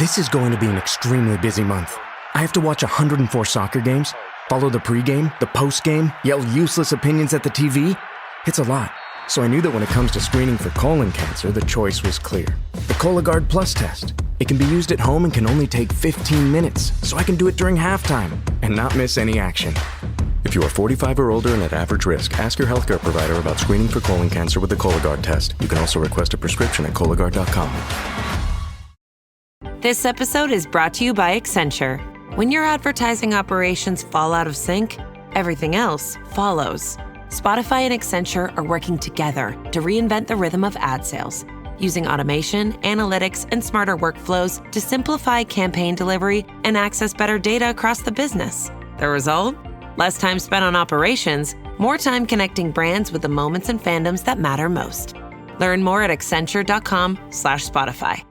This is going to be an extremely busy month. I have to watch 104 soccer games, follow the pregame, the postgame, yell useless opinions at the TV. It's a lot. So I knew that when it comes to screening for colon cancer, the choice was clear. The Cologuard Plus test. It can be used at home and can only take 15 minutes, so I can do it during halftime and not miss any action. If you are 45 or older and at average risk, ask your healthcare provider about screening for colon cancer with the Cologuard test. You can also request a prescription at Cologuard.com. This episode is brought to you by Accenture. When your advertising operations fall out of sync, everything else follows. Spotify and Accenture are working together to reinvent the rhythm of ad sales, using automation, analytics, and smarter workflows to simplify campaign delivery and access better data across the business. The result? Less time spent on operations, more time connecting brands with the moments and fandoms that matter most. Learn more at accenture.com/Spotify.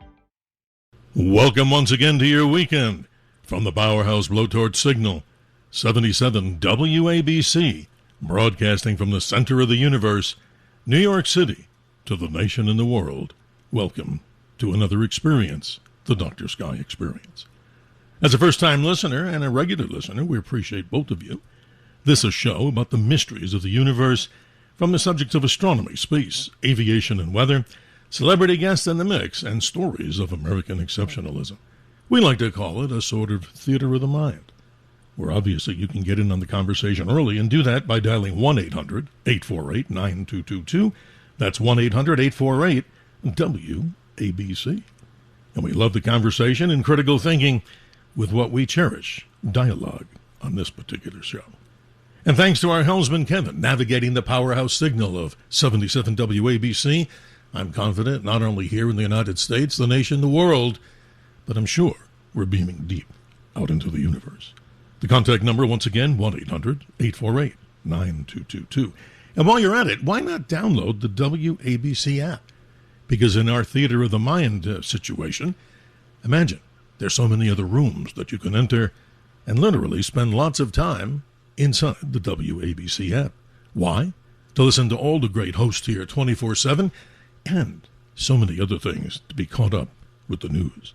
Welcome once again to your weekend from the Powerhouse Blowtorch Signal, 77 WABC, broadcasting from the center of the universe, New York City, to the nation and the world. Welcome to another experience, the Dr. Sky Experience. As a first-time listener and a regular listener, we appreciate both of you. This is a show about the mysteries of the universe, from the subjects of astronomy, space, aviation, and weather, celebrity guests in the mix, and stories of American exceptionalism. We like to call it a sort of theater of the mind, where obviously you can get in on the conversation early and do that by dialing 1-800-848-9222. That's 1-800-848-WABC. And we love the conversation and critical thinking with what we cherish, dialogue, on this particular show. And thanks to our helmsman Kevin, navigating the powerhouse signal of 77 WABC, I'm confident not only here in the United States, the nation, the world, but I'm sure we're beaming deep out into the universe. The contact number, once again, 1-800-848-9222. And while you're at it, why not download the WABC app? Because in our theater of the mind situation, imagine there's so many other rooms that you can enter and literally spend lots of time inside the WABC app. Why? To listen to all the great hosts here 24/7 and so many other things to be caught up with the news.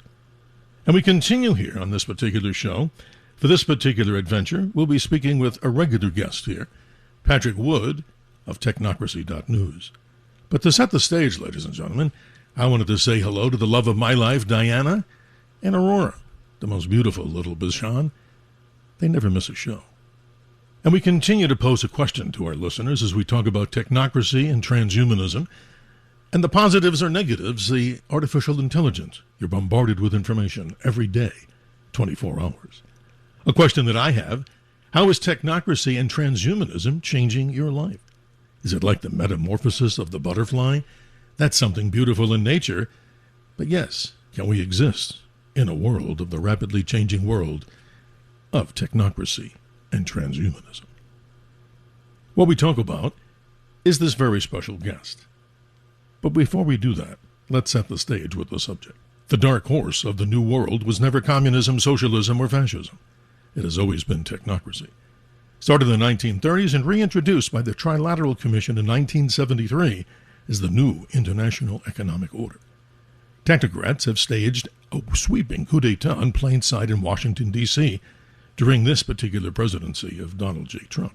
And we continue here on this particular show. For this particular adventure, we'll be speaking with a regular guest here, Patrick Wood of Technocracy.news. But to set the stage, ladies and gentlemen, I wanted to say hello to the love of my life, Diana, and Aurora, the most beautiful little Bichon. They never miss a show. And we continue to pose a question to our listeners as we talk about technocracy and transhumanism, and the positives or negatives, the artificial intelligence. You're bombarded with information every day, 24 hours. A question that I have, how is technocracy and transhumanism changing your life? Is it like the metamorphosis of the butterfly? That's something beautiful in nature. But yes, can we exist in a world of the rapidly changing world of technocracy and transhumanism? What we talk about is this very special guest. But before we do that, let's set the stage with the subject. The dark horse of the New World was never communism, socialism, or fascism. It has always been technocracy. Started in the 1930s and reintroduced by the Trilateral Commission in 1973 as the new International Economic Order. Technocrats have staged a sweeping coup d'etat in plain sight in Washington, D.C. during this particular presidency of Donald J. Trump.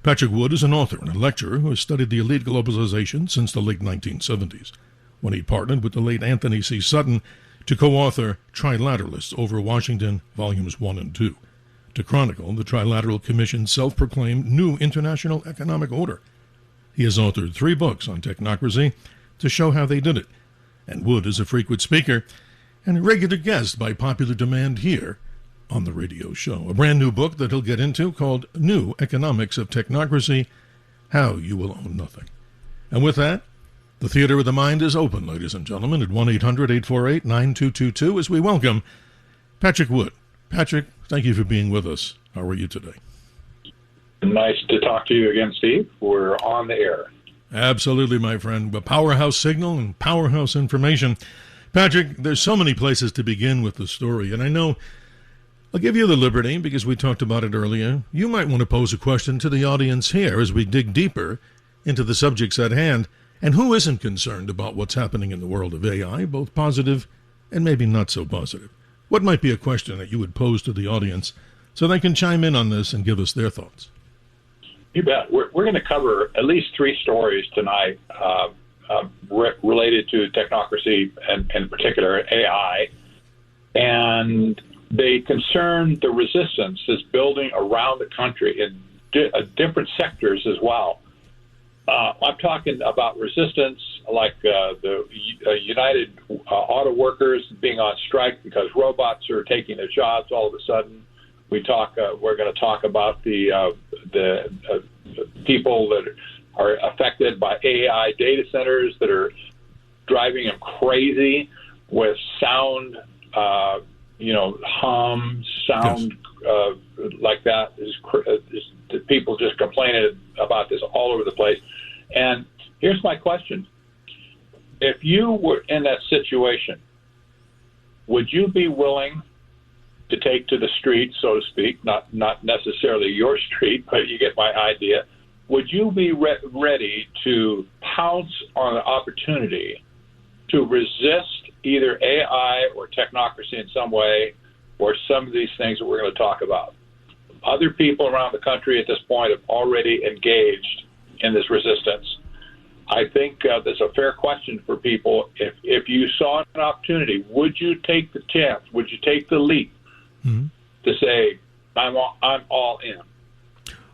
Patrick Wood is an author and a lecturer who has studied the elite globalization since the late 1970s, when he partnered with the late Anthony C. Sutton to co-author Trilateralists over Washington, Volumes 1 and 2, to chronicle the Trilateral Commission's self-proclaimed new international economic order. He has authored 3 books on technocracy to show how they did it, and Wood is a frequent speaker and a regular guest by popular demand here on the radio show. A brand new book that he'll get into called New Economics of Technocracy, How You Will Own Nothing. And with that, the theater of the mind is open, ladies and gentlemen, at 1-800-848-9222 as we welcome Patrick Wood. Patrick, thank you for being with us. How are you today? Nice to talk to you again, Steve. We're on the air. Absolutely, my friend. A powerhouse signal and powerhouse information. Patrick, there's so many places to begin with the story, and I know I'll give you the liberty, because we talked about it earlier. You might want to pose a question to the audience here as we dig deeper into the subjects at hand. And who isn't concerned about what's happening in the world of AI, both positive and maybe not so positive? What might be a question that you would pose to the audience so they can chime in on this and give us their thoughts? You bet. We're going to cover at least 3 stories tonight related to technocracy and in particular AI. And they concern the resistance that's building around the country in different sectors as well. I'm talking about resistance like the United Auto Workers being on strike because robots are taking their jobs all of a sudden. We're going to talk about the people that are affected by AI data centers that are driving them crazy with sound, hum, sound like that. People just complaining about this all over the place. And here's my question. If you were in that situation, would you be willing to take to the street, so to speak, not necessarily your street, but you get my idea. Would you be ready to pounce on an opportunity to resist either AI or technocracy in some way, or some of these things that we're going to talk about? Other people around the country at this point have already engaged in this resistance. I think that's a fair question for people. If you saw an opportunity, would you take the chance? Would you take the leap to say, I'm all in?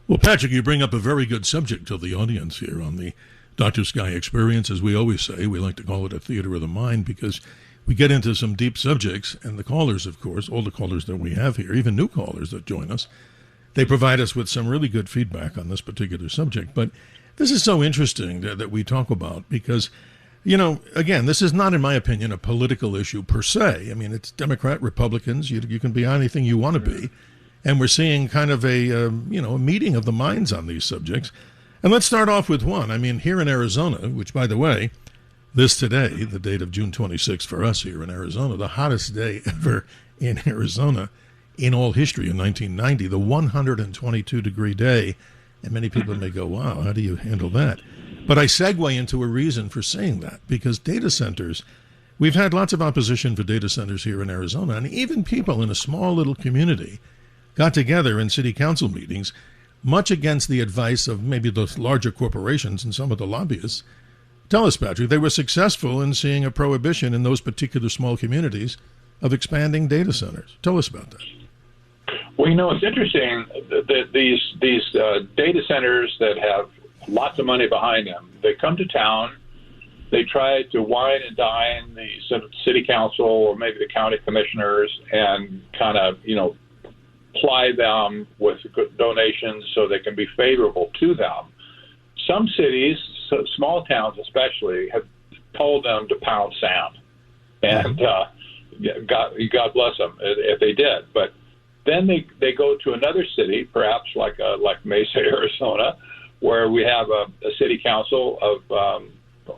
Well, Patrick, you bring up a very good subject to the audience here on the Dr. Sky Experience. As we always say, we like to call it a theater of the mind because we get into some deep subjects, and the callers, of course, all the callers that we have here, even new callers that join us, they provide us with some really good feedback on this particular subject. But this is so interesting that we talk about because, again, this is not, in my opinion, a political issue per se. I mean, it's Democrat, Republicans. You can be anything you want to be. And we're seeing kind of a meeting of the minds on these subjects. And let's start off with one. I mean, here in Arizona, which, by the way, this today, the date of June 26th for us here in Arizona, the hottest day ever in Arizona in all history in 1990, the 122-degree day. And many people may go, wow, how do you handle that? But I segue into a reason for saying that, because data centers, we've had lots of opposition for data centers here in Arizona, and even people in a small little community got together in city council meetings, much against the advice of maybe the larger corporations and some of the lobbyists. Tell us, Patrick, they were successful in seeing a prohibition in those particular small communities of expanding data centers. Tell us about that. Well, it's interesting that these data centers that have lots of money behind them, they come to town, they try to wine and dine the city council or maybe the county commissioners and kind of, ply them with good donations so they can be favorable to them. Some cities, small towns especially, have told them to pound sand. And God bless them if they did. But then they go to another city, perhaps like Mesa, Arizona, where we have a city council of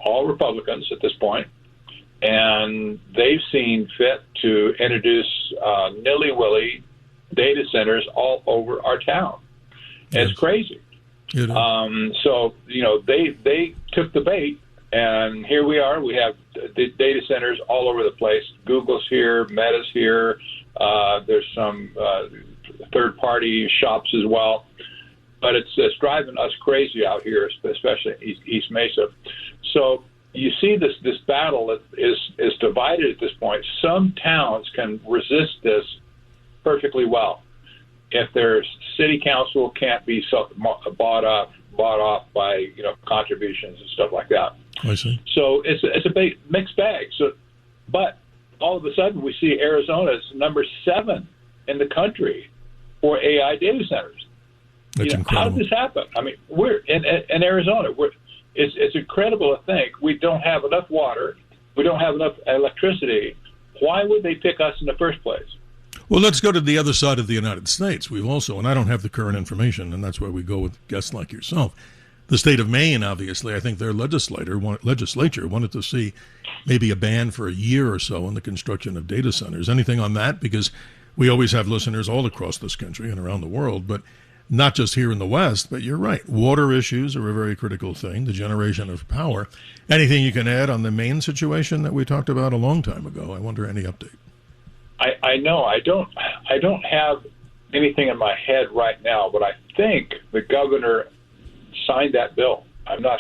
all Republicans at this point, and they've seen fit to introduce nilly-willy data centers all over our town. Yes. It's crazy. So, they took the bait, and here we are. We have data centers all over the place. Google's here, Meta's here. There's some third-party shops as well. But it's driving us crazy out here, especially East Mesa. So you see this battle is divided at this point. Some towns can resist this perfectly well if their city council can't be bought off by contributions and stuff like that. I see. So it's a mixed bag. So, but all of a sudden we see Arizona's number 7 in the country for AI data centers. That's incredible. How did this happen? I mean, we're in Arizona. It's incredible to think we don't have enough water, we don't have enough electricity. Why would they pick us in the first place? Well, let's go to the other side of the United States. We've also, and I don't have the current information, and that's why we go with guests like yourself. The state of Maine, obviously, I think their legislature wanted to see maybe a ban for a year or so on the construction of data centers. Anything on that? Because we always have listeners all across this country and around the world. But not just here in the West, but you're right. Water issues are a very critical thing, the generation of power. Anything you can add on the Maine situation that we talked about a long time ago? I wonder any update. I know I don't have anything in my head right now, but I think the governor signed that bill. I'm not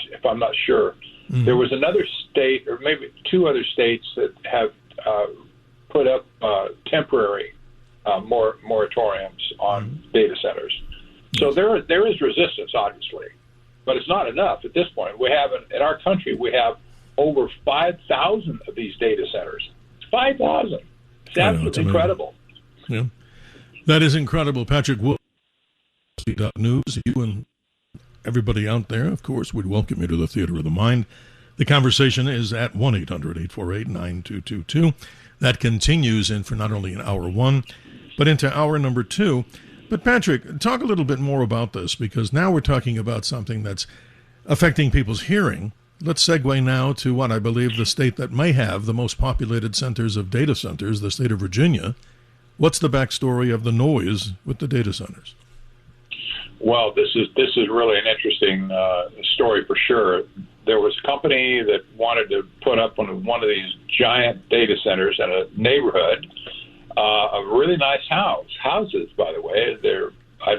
sure. Mm-hmm. There was another state, or maybe two other states, that have put up temporary moratoriums on data centers. So there is resistance, obviously, but it's not enough at this point. We have in our country, we have over 5,000 of these data centers. 5,000. It's absolutely incredible. Yeah, that is incredible. Patrick Wood, News. You and everybody out there, of course, would welcome you to the Theater of the Mind. The conversation is at 1-800-848-9222. That continues in for not only an hour one, but into hour number two. But Patrick, talk a little bit more about this, because now we're talking about something that's affecting people's hearing. Let's segue now to what I believe the state that may have the most populated centers of data centers, the state of Virginia. What's the backstory of the noise with the data centers? Well, this is really an interesting story for sure. There was a company that wanted to put up one of these giant data centers in a neighborhood, a really nice houses, by the way. I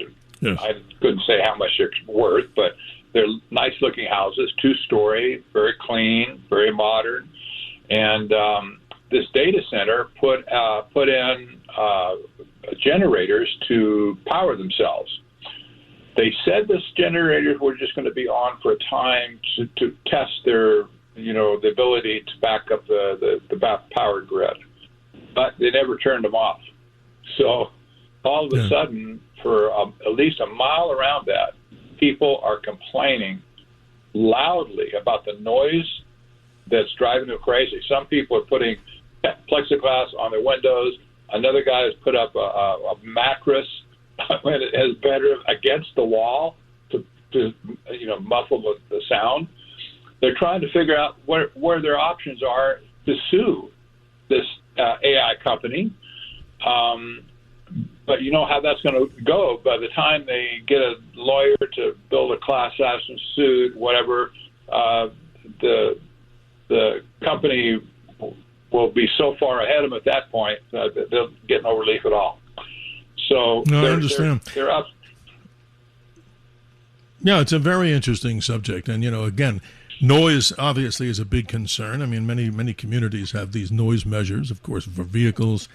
couldn't say how much they're worth, but they're nice-looking houses, 2-story, very clean, very modern. And this data center put in generators to power themselves. They said this generators were just going to be on for a time to test their, the ability to back up the power grid, but they never turned them off. So all of a sudden, for at least a mile around that, people are complaining loudly about the noise that's driving them crazy. Some people are putting plexiglass on their windows. Another guy has put up a mattress as better against the wall to muffle the sound. They're trying to figure out where their options are to sue this AI company. But you know how that's going to go. By the time they get a lawyer to build a class action suit, whatever, the company will be so far ahead of them at that point that they'll get no relief at all. So no, I understand. They're up. Yeah, it's a very interesting subject. And, again, noise obviously is a big concern. I mean, many communities have these noise measures, of course, for vehicles,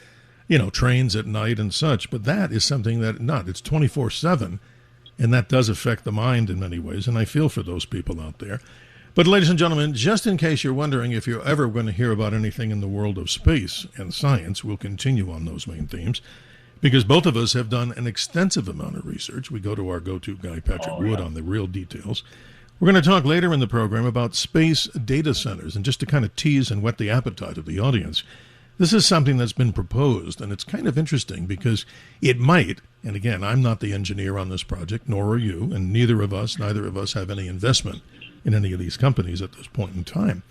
trains at night and such. But that is something it's 24/7. And that does affect the mind in many ways. And I feel for those people out there. But ladies and gentlemen, just in case you're wondering if you're ever going to hear about anything in the world of space and science, we'll continue on those main themes. Because both of us have done an extensive amount of research. We go to our go-to guy, Patrick Wood, on the real details. We're going to talk later in the program about space data centers. And just to kind of tease and whet the appetite of the audience, this is something that's been proposed. And it's kind of interesting because it might, and again, I'm not the engineer on this project, nor are you, and neither of us have any investment in any of these companies at this point in time.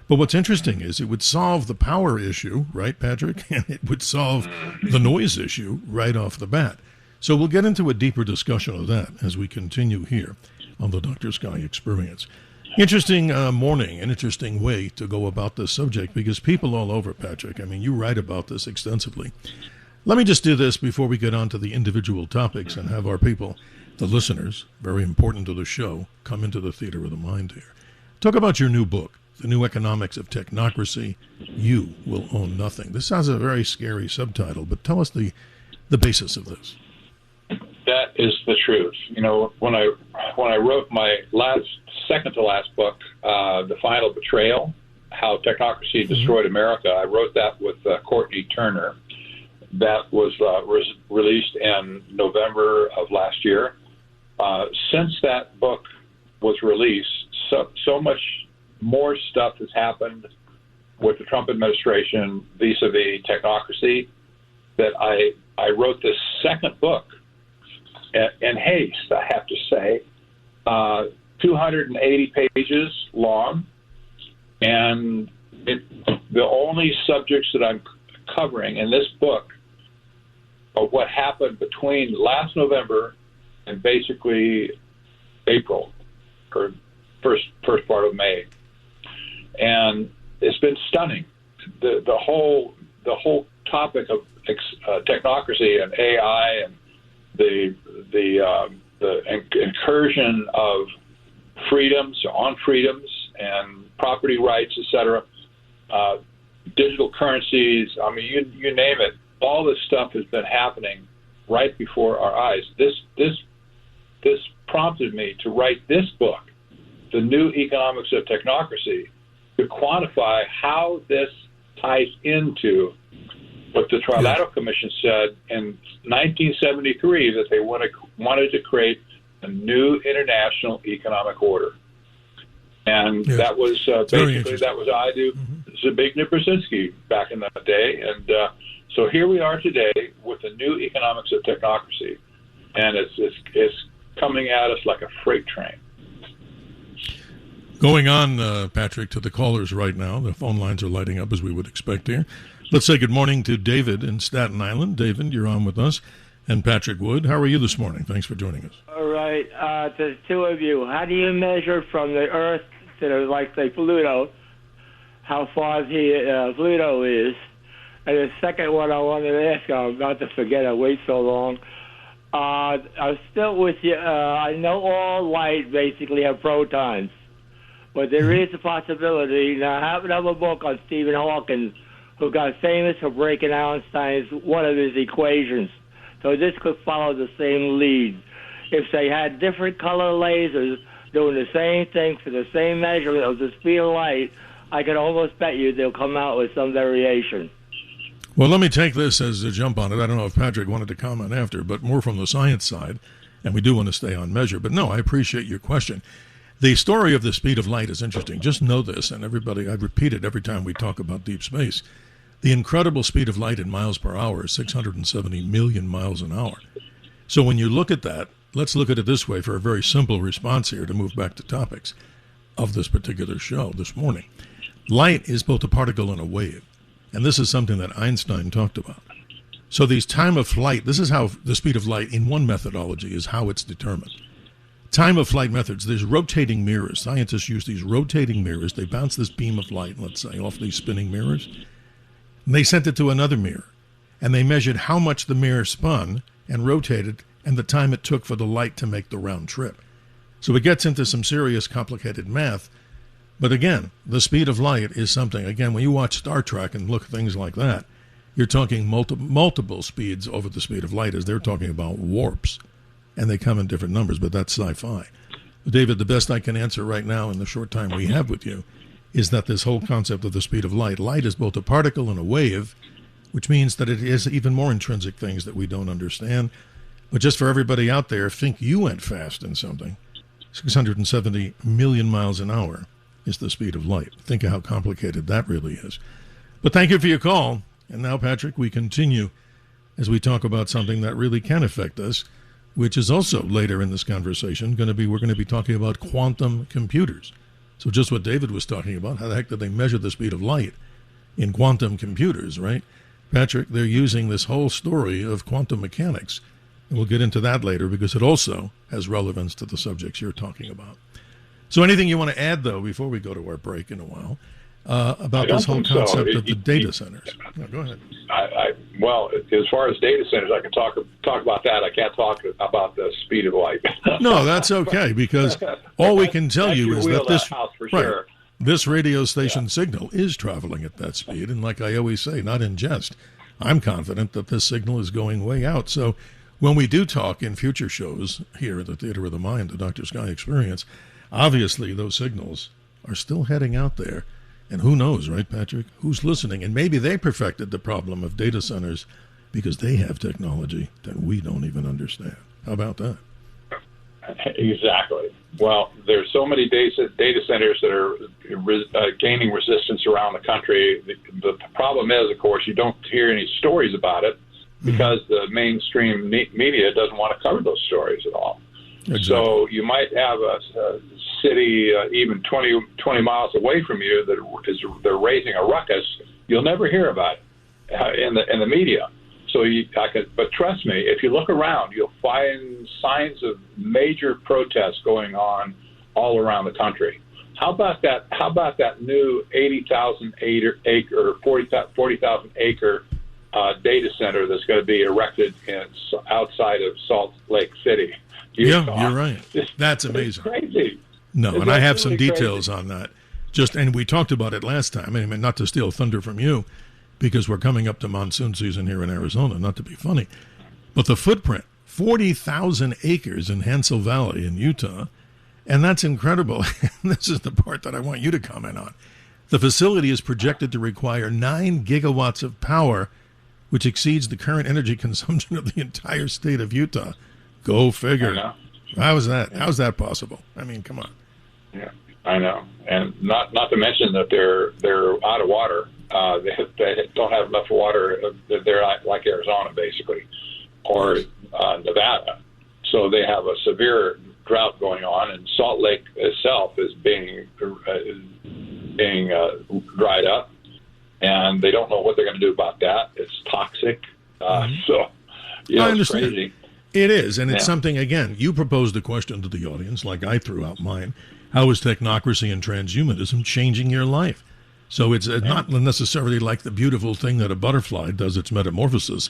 But what's interesting is it would solve the power issue, right, Patrick? And it would solve the noise issue right off the bat. So we'll get into a deeper discussion of that as we continue here on the Dr. Sky Experience. Interesting morning, an interesting way to go about this subject because people all over, Patrick, I mean, you write about this extensively. Let me just do this before we get on to the individual topics and have our people, the listeners, very important to the show, come into the Theater of the Mind here. Talk about your new book. The New Economics of Technocracy, You Will Own Nothing. This has a very scary subtitle, but tell us the basis of this. That is the truth. When I wrote my second to last book, The Final Betrayal, How Technocracy Destroyed America, I wrote that with Courtney Turner. That was released in November of last year. Since that book was released, so much more stuff has happened with the Trump administration vis-a-vis technocracy that I wrote this second book in haste, I have to say, 280 pages long, and the only subjects that I'm covering in this book are what happened between last November in basically April or first part of May, and it's been stunning. The whole topic of technocracy and AI and the incursion of freedoms and property rights, etc. Digital currencies. I mean, you name it. All this stuff has been happening right before our eyes. This prompted me to write this book, The New Economics of Technocracy, to quantify how this ties into what the Trilateral Commission said in 1973, that they wanted to create a new international economic order. And that was basically, that was Zbigniew Brzezinski back in that day. And so here we are today with the new economics of technocracy. And it's coming at us like a freight train. Going on, Patrick, to the callers right now. The phone lines are lighting up as we would expect here. Let's say good morning to David in Staten Island. David, you're on with us. And Patrick Wood, how are you this morning? Thanks for joining us. All right. To the two of you, how do you measure from the Earth to, like, say, Pluto, how far Pluto is? And the second one I wanted to ask, I'm about to forget, I wait so long. I'm still with you. I know all light basically have protons, but there is a possibility. Now, I happen to have a book on Stephen Hawking, who got famous for breaking Einstein's one of his equations. So this could follow the same lead. If they had different color lasers doing the same thing for the same measurement of the speed of light, I could almost bet you they'll come out with some variation. Well, let me take this as a jump on it. I don't know if Patrick wanted to comment after, but more from the science side, and we do want to stay on measure. But no, I appreciate your question. The story of the speed of light is interesting. Just know this, and everybody, I repeat it every time we talk about deep space. The incredible speed of light in miles per hour is 670 million miles an hour. So when you look at that, let's look at it this way for a very simple response here to move back to topics of this particular show this morning. Light is both a particle and a wave. And this is something that Einstein talked about. So these time of flight, this is how the speed of light in one methodology is how it's determined. Time of flight methods, there's rotating mirrors. Scientists use these rotating mirrors. They bounce this beam of light, let's say, off these spinning mirrors. And they sent it to another mirror. And they measured how much the mirror spun and rotated and the time it took for the light to make the round trip. So it gets into some serious complicated math. But again, the speed of light is something, again, when you watch Star Trek and look at things like that, you're talking multiple speeds over the speed of light, as they're talking about warps. And they come in different numbers, but that's sci-fi. David, the best I can answer right now in the short time we have with you is that this whole concept of the speed of light is both a particle and a wave, which means that it is even more intrinsic things that we don't understand. But just for everybody out there, think you went fast in something. 670 million miles an hour is the speed of light. Think of how complicated that really is. But thank you for your call. And now, Patrick, we continue as we talk about something that really can affect us, which is also later in this conversation we're going to be talking about quantum computers. So just what David was talking about, how the heck did they measure the speed of light in quantum computers, right? Patrick, they're using this whole story of quantum mechanics. And we'll get into that later because it also has relevance to the subjects you're talking about. So anything you want to add, though, before we go to our break in a while, about this whole concept of the data centers? No, go ahead. Well, as far as data centers, I can talk about that. I can't talk about the speed of light. No, that's okay, because all we can tell you is that this radio station signal is traveling at that speed. And like I always say, not in jest, I'm confident that this signal is going way out. So when we do talk in future shows here at the Theater of the Mind, the Dr. Sky Experience, obviously those signals are still heading out there. And who knows, right, Patrick? Who's listening? And maybe they perfected the problem of data centers because they have technology that we don't even understand. How about that? Exactly. Well, there's so many data centers that are gaining resistance around the country. The problem is, of course, you don't hear any stories about it because the mainstream media doesn't want to cover those stories at all. Exactly. So you might have a city even 20 miles away from you they're raising a ruckus. You'll never hear about it in the media. but trust me, if you look around, you'll find signs of major protests going on all around the country. How about that new 80,000 acre, 40,000 acre data center that's going to be erected outside of Salt Lake City, Utah? Yeah, you're right. That's amazing. It's crazy. No, It's and I have some absolutely details crazy. on that. And we talked about it last time. I mean, not to steal thunder from you, because we're coming up to monsoon season here in Arizona, not to be funny. But the footprint, 40,000 acres in Hansel Valley in Utah, and that's incredible. This is the part that I want you to comment on. The facility is projected to require 9 gigawatts of power, which exceeds the current energy consumption of the entire state of Utah. Go figure. I know. How's that? How's that possible? I mean, come on. Yeah, I know, and not to mention that they're out of water. They don't have enough water. They're like Arizona, basically, or Nevada. So they have a severe drought going on, and Salt Lake itself is being dried up, and they don't know what they're going to do about that. It's toxic. So, I it's understand. crazy. It is, and it's Yeah. something, again, you proposed a question to the audience, like I threw out mine. How is technocracy and transhumanism changing your life? So it's not necessarily like the beautiful thing that a butterfly does its metamorphosis.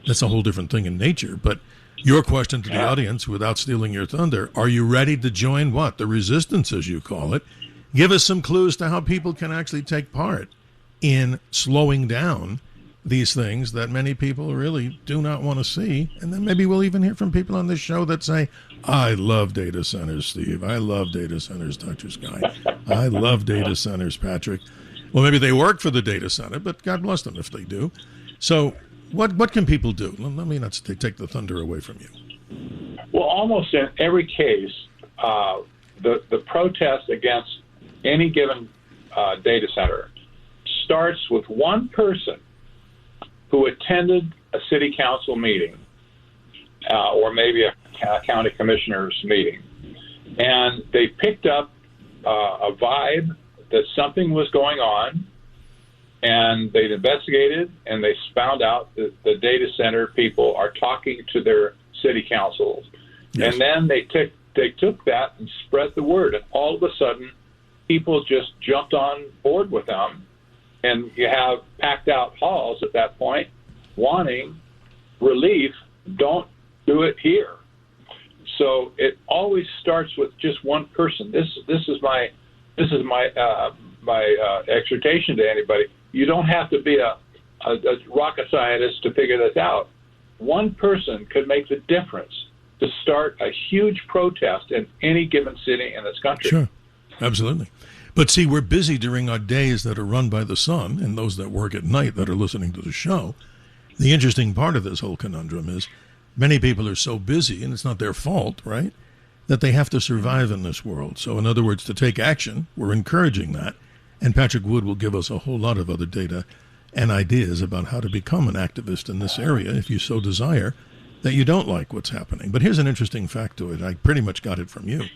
That's a whole different thing in nature. But your question to the audience, without stealing your thunder, are you ready to join what? The resistance, as you call it. Give us some clues to how people can actually take part in slowing down these things that many people really do not want to see. And then maybe we'll even hear from people on this show that say, I love data centers, Steve. I love data centers, Dr. Sky. I love data centers, Patrick. Well, maybe they work for the data center, but God bless them if they do. So what can people do? Let me not take the thunder away from you. Well, almost in every case, the protest against any given data center starts with one person who attended a city council meeting or maybe a county commissioner's meeting, and they picked up a vibe that something was going on, and they investigated, and they found out that the data center people are talking to their city councils. Yes. And then they took that and spread the word, and all of a sudden, people just jumped on board with them, and you have packed out halls at that point wanting relief. Don't do it here. So it always starts with just one person. This is my exhortation to anybody. You don't have to be a rocket scientist to figure this out. One person could make the difference to start a huge protest in any given city in this country. Sure, absolutely. But see, we're busy during our days that are run by the sun, and those that work at night that are listening to the show. The interesting part of this whole conundrum is many people are so busy, and it's not their fault, right, that they have to survive in this world. So in other words, to take action, we're encouraging that. And Patrick Wood will give us a whole lot of other data and ideas about how to become an activist in this area, if you so desire, that you don't like what's happening. But here's an interesting fact to it. I pretty much got it from you.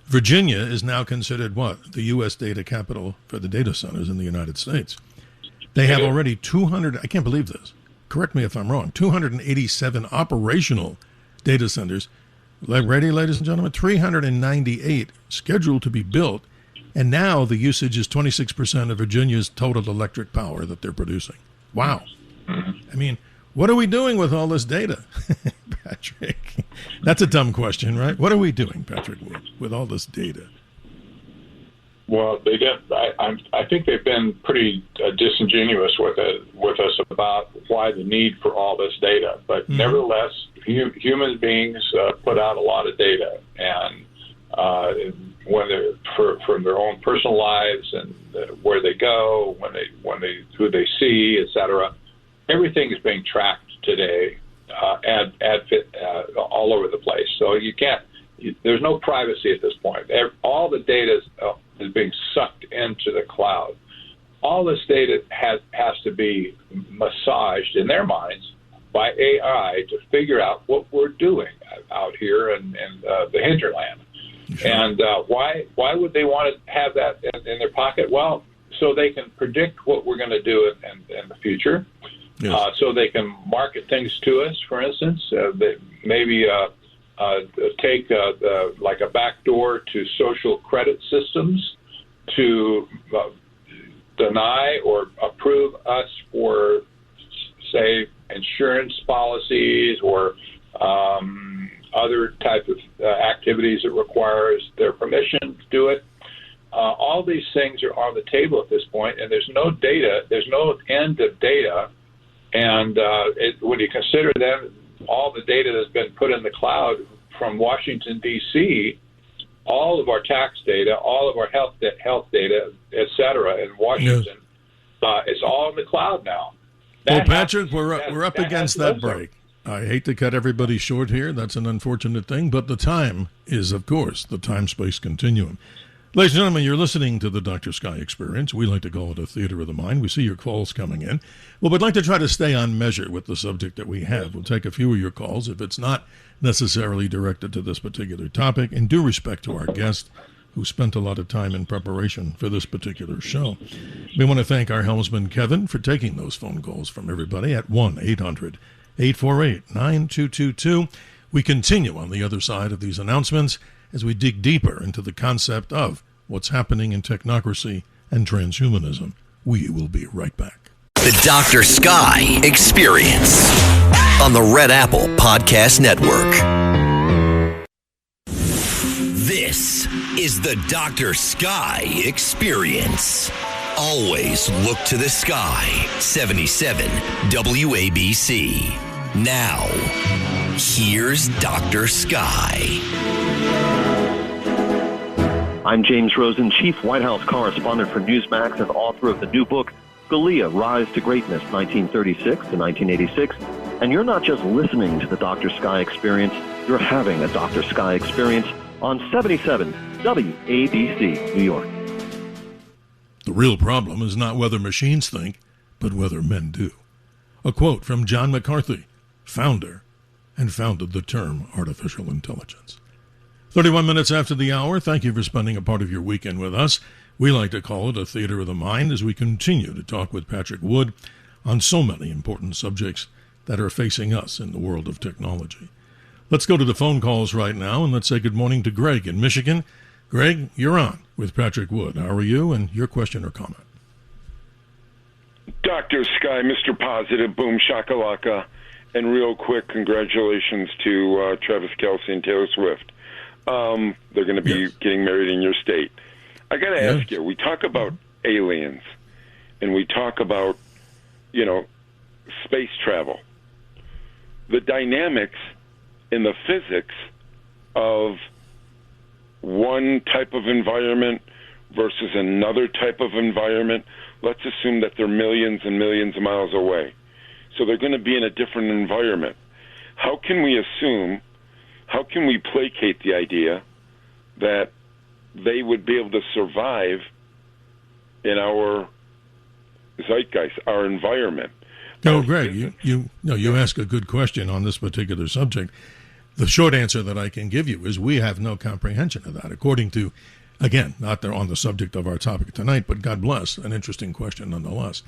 Virginia is now considered what? The U.S. data capital for the data centers in the United States. They have already 200, I can't believe this, correct me if I'm wrong, 287 operational data centers. Ready, ladies and gentlemen? 398 scheduled to be built. And now the usage is 26% of Virginia's total electric power that they're producing. Wow. I mean, what are we doing with all this data, Patrick? That's a dumb question, right? What are we doing, Patrick, with all this data? Well, they did. I think they've been pretty disingenuous with us about why the need for all this data. But nevertheless, human beings put out a lot of data, and when they're from their own personal lives and where they go, who they see, etc. Everything is being tracked today, all over the place. So you can't. There's no privacy at this point. All the data is being sucked into the cloud. All this data has to be massaged in their minds by AI to figure out what we're doing out here in the hinterland. Sure. And why would they want to have that in their pocket? Well, so they can predict what we're going to do in the future. Yes. So they can market things to us, for instance. They maybe take like a backdoor to social credit systems to deny or approve us for, say, insurance policies or other type of activities that requires their permission to do it. All these things are on the table at this point, and there's no data. There's no end of data. And when you consider them, all the data that's been put in the cloud from Washington, D.C., all of our tax data, all of our health data, et cetera, in Washington, it's all in the cloud now. Well, Patrick, we're up against that break. I hate to cut everybody short here. That's an unfortunate thing, but the time is, of course, the time-space continuum. Ladies and gentlemen, you're listening to the Dr. Sky Experience. We like to call it a theater of the mind. We see your calls coming in. Well, we'd like to try to stay on measure with the subject that we have. We'll take a few of your calls if it's not necessarily directed to this particular topic, in due respect to our guest who spent a lot of time in preparation for this particular show. We want to thank our helmsman, Kevin, for taking those phone calls from everybody at 1-800-848-9222. We continue on the other side of these announcements as we dig deeper into the concept of what's happening in technocracy and transhumanism. We will be right back. The Dr. Sky Experience on the Red Apple Podcast Network. This is the Dr. Sky Experience. Always look to the sky. 77 WABC. Now, here's Dr. Sky. I'm James Rosen, Chief White House Correspondent for Newsmax and author of the new book, Scalia, Rise to Greatness, 1936 to 1986. And you're not just listening to the Dr. Sky Experience, you're having a Dr. Sky Experience on 77 WABC, New York. The real problem is not whether machines think, but whether men do. A quote from John McCarthy, founder, and founded the term artificial intelligence. 31 minutes after the hour, thank you for spending a part of your weekend with us. We like to call it a theater of the mind as we continue to talk with Patrick Wood on so many important subjects that are facing us in the world of technology. Let's go to the phone calls right now, and let's say good morning to Greg in Michigan. Greg, you're on with Patrick Wood. How are you, and your question or comment? Dr. Sky, Mr. Positive, boom shakalaka, and real quick, congratulations to Travis Kelce and Taylor Swift. They're going to be getting married in your state. I got to ask you, we talk about aliens, and we talk about, space travel. The dynamics in the physics of one type of environment versus another type of environment, let's assume that they're millions and millions of miles away. So they're going to be in a different environment. How can we placate the idea that they would be able to survive in our zeitgeist, our environment? No, Greg, you ask a good question on this particular subject. The short answer that I can give you is we have no comprehension of that. According to, again, not on the subject of our topic tonight, but God bless, an interesting question nonetheless.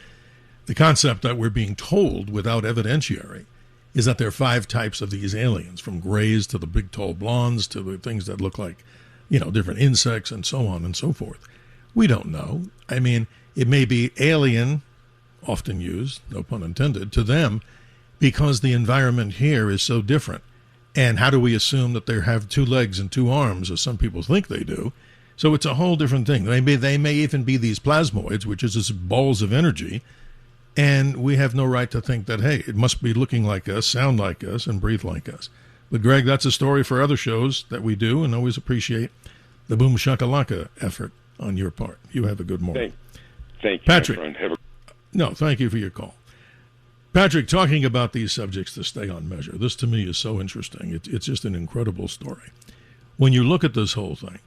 The concept that we're being told without evidentiary is that there are 5 types of these aliens, from grays to the big tall blondes to the things that look like, different insects and so on and so forth. We don't know. I mean, it may be alien, often used, no pun intended, to them because the environment here is so different. And how do we assume that they have 2 legs and 2 arms, as some people think they do? So it's a whole different thing. They may even be these plasmoids, which is just balls of energy, and we have no right to think that, hey, it must be looking like us, sound like us, and breathe like us. But, Greg, that's a story for other shows that we do, and always appreciate the boom shakalaka effort on your part. You have a good morning. Thank you, Patrick. my friend. No, thank you for your call. Patrick, talking about these subjects to stay on measure, this to me is so interesting. It's just an incredible story. When you look at this whole thing,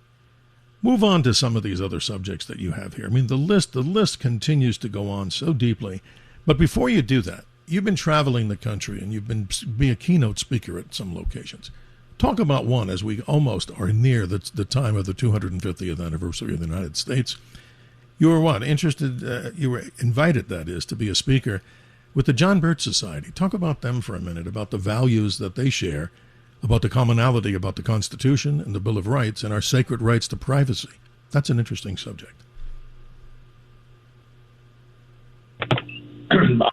move on to some of these other subjects that you have here. I mean, the list continues to go on so deeply. But before you do that, you've been traveling the country and you've been a keynote speaker at some locations. Talk about one as we almost are near the time of the 250th anniversary of the United States. You were what? Interested, you were invited, that is, to be a speaker with the John Birch Society. Talk about them for a minute, about the values that they share, about the commonality about the Constitution and the Bill of Rights and our sacred rights to privacy. That's an interesting subject.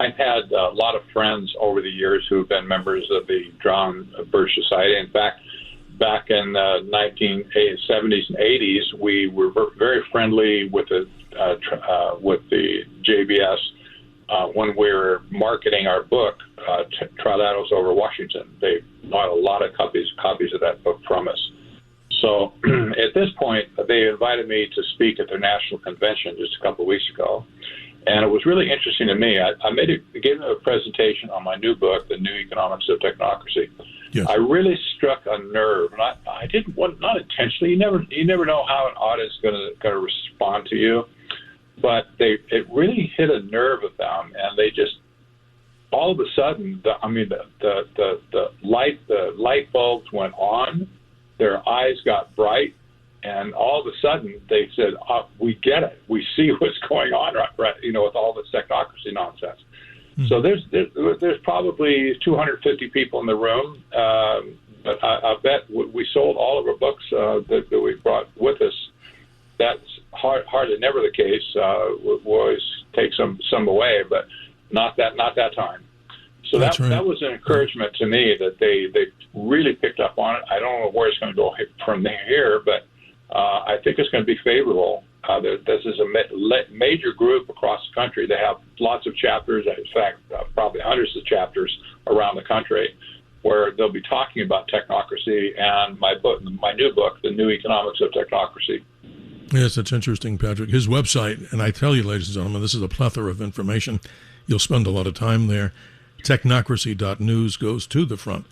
I've had a lot of friends over the years who have been members of the John Birch Society. In fact, back in the 1970s and 80s, we were very friendly with the JBS when we were marketing our book, Trilaterals Over Washington. They bought a lot of copies of that book from us. So at this point, they invited me to speak at their national convention just a couple of weeks ago. And it was really interesting to me. I gave them a presentation on my new book, The New Economics of Technocracy. Yes. I really struck a nerve, and I didn't want, not intentionally. You never know how an audience is going to respond to you, but it really hit a nerve with them, and they just all of a sudden, the light bulbs went on, their eyes got bright. And all of a sudden, they said, "We get it. We see what's going on, right? With all this technocracy nonsense." Mm-hmm. So there's probably 250 people in the room. But I bet we sold all of our books that we brought with us. That's hardly never the case. We always take some away, but not that time. So that was an encouragement to me that they really picked up on it. I don't know where it's going to go from here, but I think it's going to be favorable. This is a major group across the country. They have lots of chapters, in fact, probably hundreds of chapters around the country, where they'll be talking about technocracy and my new book, The New Economics of Technocracy. Yes, that's interesting, Patrick. His website, and I tell you, ladies and gentlemen, this is a plethora of information. You'll spend a lot of time there. Technocracy.news goes to the front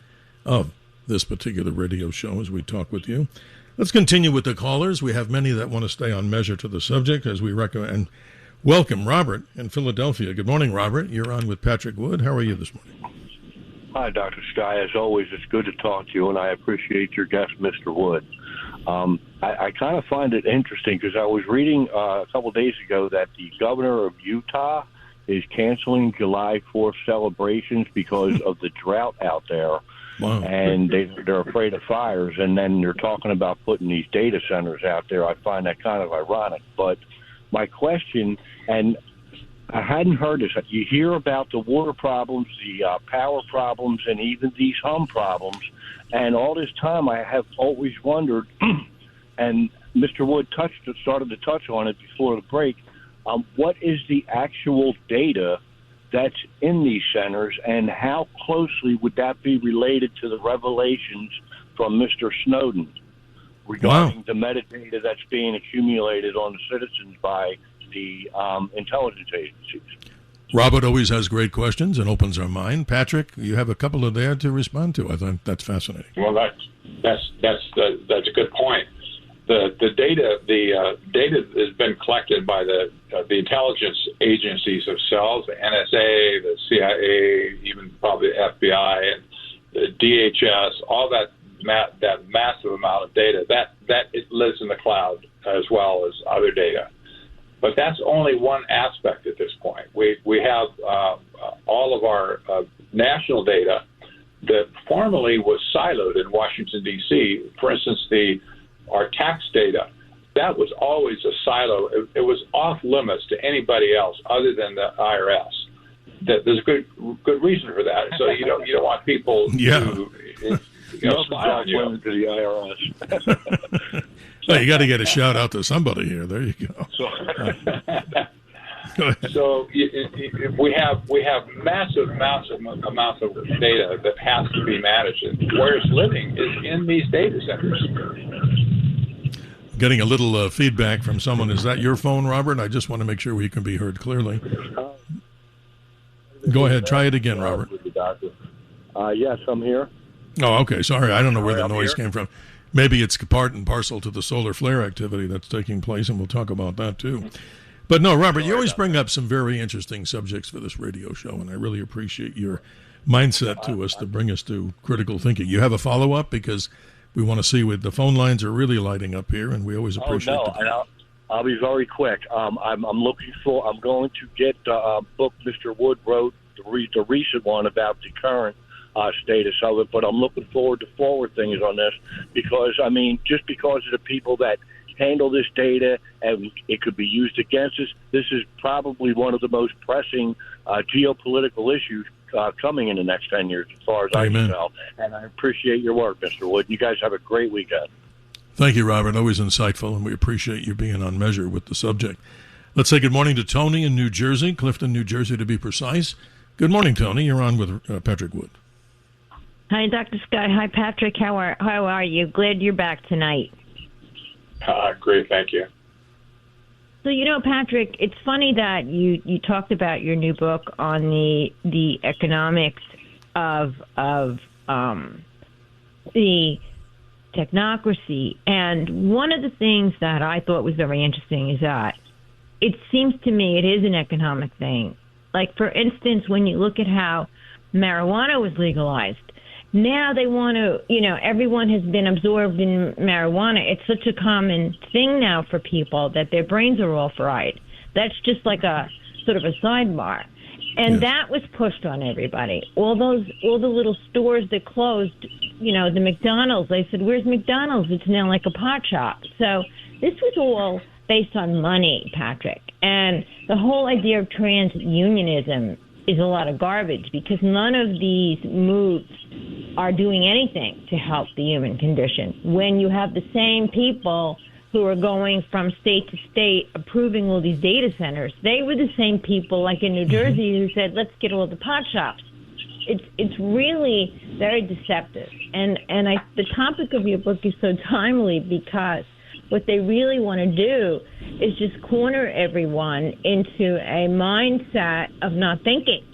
of this particular radio show as we talk with you. Let's continue with the callers. We have many that want to stay on measure to the subject as we recommend. Welcome, Robert in Philadelphia. Good morning, Robert. You're on with Patrick Wood. How are you this morning? Hi, Dr. Sky. As always, it's good to talk to you, and I appreciate your guest, Mr. Wood. I kind of find it interesting because I was reading a couple days ago that the governor of Utah is canceling July 4th celebrations because of the drought out there. Wow. And they're afraid of fires, and then they're talking about putting these data centers out there. I find that kind of ironic. But my question, and I hadn't heard this, you hear about the water problems, the power problems, and even these hum problems. And all this time I have always wondered, and Mr. Wood started to touch on it before the break, what is the actual data that's in these centers, and how closely would that be related to the revelations from Mr. Snowden regarding the metadata that's being accumulated on the citizens by the intelligence agencies? Robert always has great questions and opens our mind. Patrick, you have a couple of there to respond to. I think that's fascinating. Well, that's a good point. The data has been collected by the intelligence agencies themselves, the NSA, the CIA, even probably the FBI and the DHS. All that massive amount of data that it lives in the cloud as well as other data. But that's only one aspect at this point. We have all of our national data that formerly was siloed in Washington, D.C. For instance, our tax data, that was always a silo. It was off limits to anybody else other than the IRS. There's a good reason for that. So you don't want people to spy on you. To the IRS. Well, you got to get a shout out to somebody here. There you go. So we have massive amounts of data that has to be managed, and where it's living is in these data centers. Getting a little feedback from someone. Is that your phone, Robert? I just want to make sure we can be heard clearly. Go ahead. Try it again, Robert. Yes, I'm here. Oh, okay. Sorry. I don't know where the noise came from. Maybe it's part and parcel to the solar flare activity that's taking place, and we'll talk about that too. But no, Robert, you always bring up some very interesting subjects for this radio show, and I really appreciate your mindset to us to bring us to critical thinking. You have a follow-up? Because we want to see what the phone lines are really lighting up here, and we always appreciate and I'll be very quick. I'm going to get the book Mr. Wood wrote, the recent one about the current status of it. But I'm looking forward to forward things on this because, I mean, just because of the people that handle this data and it could be used against us, this is probably one of the most pressing geopolitical issues coming in the next 10 years, as far as I can tell. And I appreciate your work, Mr. Wood. You guys have a great weekend. Thank you, Robert. Always insightful, and we appreciate you being on measure with the subject. Let's say good morning to Tony in New Jersey, Clifton, New Jersey, to be precise. Good morning, Tony. You're on with Patrick Wood. Hi, Dr. Sky. Hi, Patrick. How are you? Glad you're back tonight. Great, thank you. So, Patrick, it's funny that you talked about your new book on the economics of the technocracy. And one of the things that I thought was very interesting is that it seems to me it is an economic thing. Like, for instance, when you look at how marijuana was legalized, now they want to, everyone has been absorbed in marijuana. It's such a common thing now for people that their brains are all fried. That's just like a sort of a sidebar. And that was pushed on everybody. All the little stores that closed, the McDonald's, they said, where's McDonald's? It's now like a pot shop. So this was all based on money, Patrick. And the whole idea of transunionism is a lot of garbage because none of these moves are doing anything to help the human condition. When you have the same people who are going from state to state approving all these data centers, they were the same people like in New Jersey who said, let's get all the pot shops. It's really very deceptive. And the topic of your book is so timely because what they really want to do is just corner everyone into a mindset of not thinking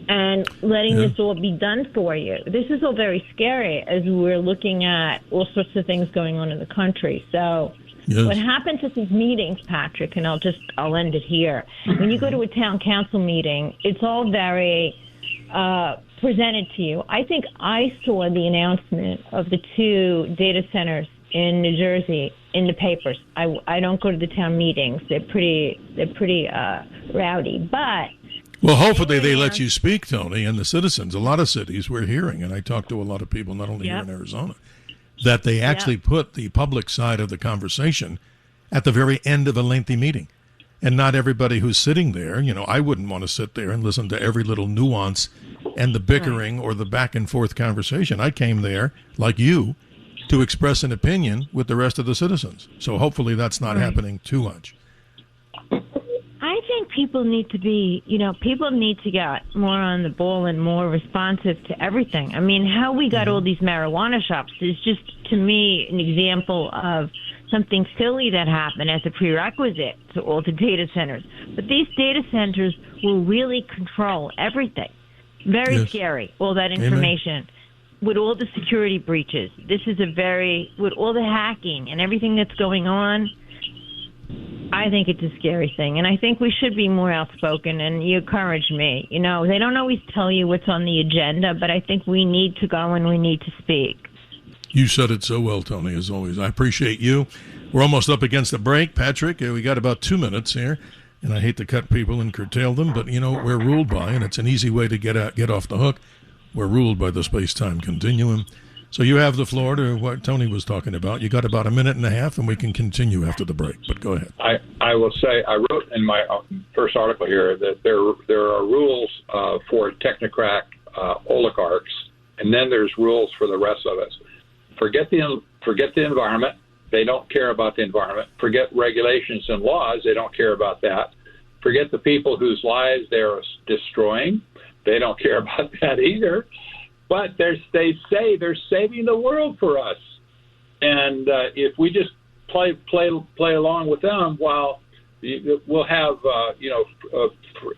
and letting this all be done for you. This is all very scary as we're looking at all sorts of things going on in the country. So what happens at these meetings, Patrick, and I'll end it here. When you go to a town council meeting, it's all very presented to you. I think I saw the announcement of the 2 data centers in New Jersey in the papers. I don't go to the town meetings. They're pretty rowdy. But well, hopefully they let you speak, Tony, and the citizens. A lot of cities we're hearing, and I talk to a lot of people, not only here in Arizona, that they actually put the public side of the conversation at the very end of a lengthy meeting. And not everybody who's sitting there, I wouldn't want to sit there and listen to every little nuance and the bickering or the back and forth conversation. I came there, like you, to express an opinion with the rest of the citizens. So hopefully that's not happening too much. I think people need to be, people need to get more on the ball and more responsive to everything. I mean, how we got all these marijuana shops is just, to me, an example of something silly that happened as a prerequisite to all the data centers. But these data centers will really control everything. Very scary, all that information. With all the security breaches, with all the hacking and everything that's going on, I think it's a scary thing. And I think we should be more outspoken, and you encourage me. They don't always tell you what's on the agenda, but I think we need to go and we need to speak. You said it so well, Tony, as always. I appreciate you. We're almost up against the break, Patrick. We got about 2 minutes here, and I hate to cut people and curtail them, but, we're ruled by, and it's an easy way to get off the hook. We're ruled by the space-time continuum. So you have the floor to what Tony was talking about. You got about 1.5 minutes, and we can continue after the break. But go ahead. I will say I wrote in my first article here that there are rules for technocrat oligarchs, and then there's rules for the rest of us. Forget the environment. They don't care about the environment. Forget regulations and laws. They don't care about that. Forget the people whose lives they're destroying. They don't care about that either. But they say they're saving the world for us. And if we just play along with them, while we'll have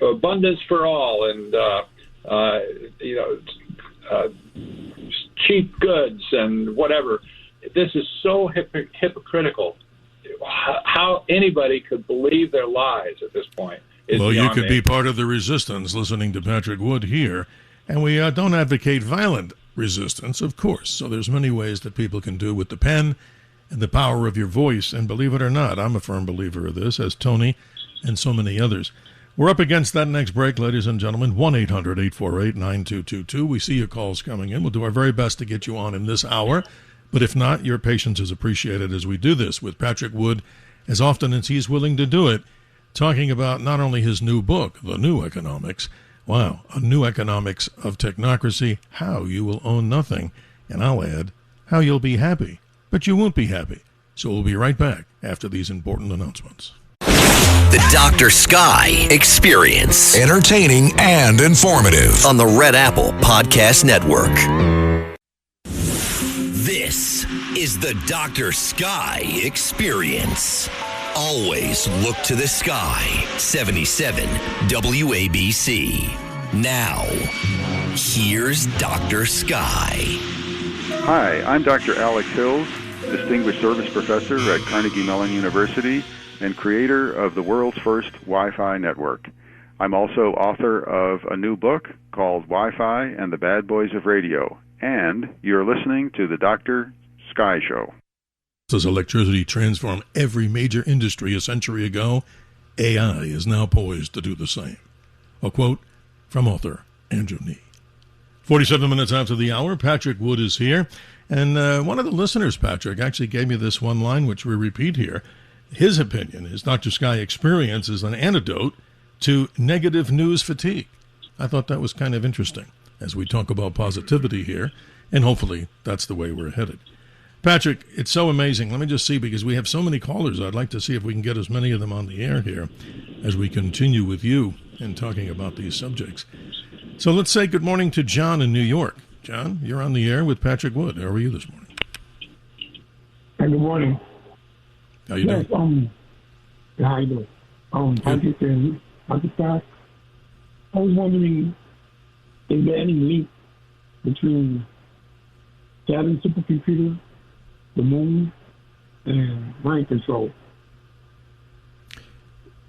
abundance for all and cheap goods and whatever. This is so hypocritical. How anybody could believe their lies at this point is well, you could me. be part of the resistance listening to Patrick Wood here. And we don't advocate violent resistance, of course. So there's many ways that people can do with the pen and the power of your voice. And believe it or not, I'm a firm believer of this, as Tony and so many others. We're up against that next break, ladies and gentlemen. 1-800-848-9222. We see your calls coming in. We'll do our very best to get you on in this hour. But if not, your patience is appreciated as we do this with Patrick Wood, as often as he's willing to do it, talking about not only his new book, The New Economics, wow, a new economics of technocracy, how you will own nothing, and I'll add, how you'll be happy, but you won't be happy. So we'll be right back after these important announcements. The Dr. Sky Experience. Entertaining and informative. On the Red Apple Podcast Network. This is the Dr. Sky Experience. Always look to the sky. 77 WABC. Now, here's Dr. Sky. Hi, I'm Dr. Alex Hills, Distinguished Service Professor at Carnegie Mellon University and creator of the world's first Wi-Fi network. I'm also author of a new book called Wi-Fi and the Bad Boys of Radio, and you're listening to the Dr. Sky Show. As electricity transformed every major industry a century ago, AI is now poised to do the same. A quote from author Andrew Nee. 47 minutes after the hour, Patrick Wood is here. And one of the listeners, Patrick, actually gave me this one line, which we repeat here. His opinion is Dr. Sky Experience is an antidote to negative news fatigue. I thought that was kind of interesting as we talk about positivity here, and hopefully that's the way we're headed. Patrick, it's so amazing. Let me just see, because we have so many callers. I'd like to see if we can get as many of them on the air here as we continue with you and talking about these subjects. So let's say good morning to John in New York. John, you're on the air with Patrick Wood. How are you this morning? Hey, good morning. How you doing? How you doing? Patrick and Dr. Scott, I was wondering, is there any link between Saturn supercomputer, the moon, and mind control?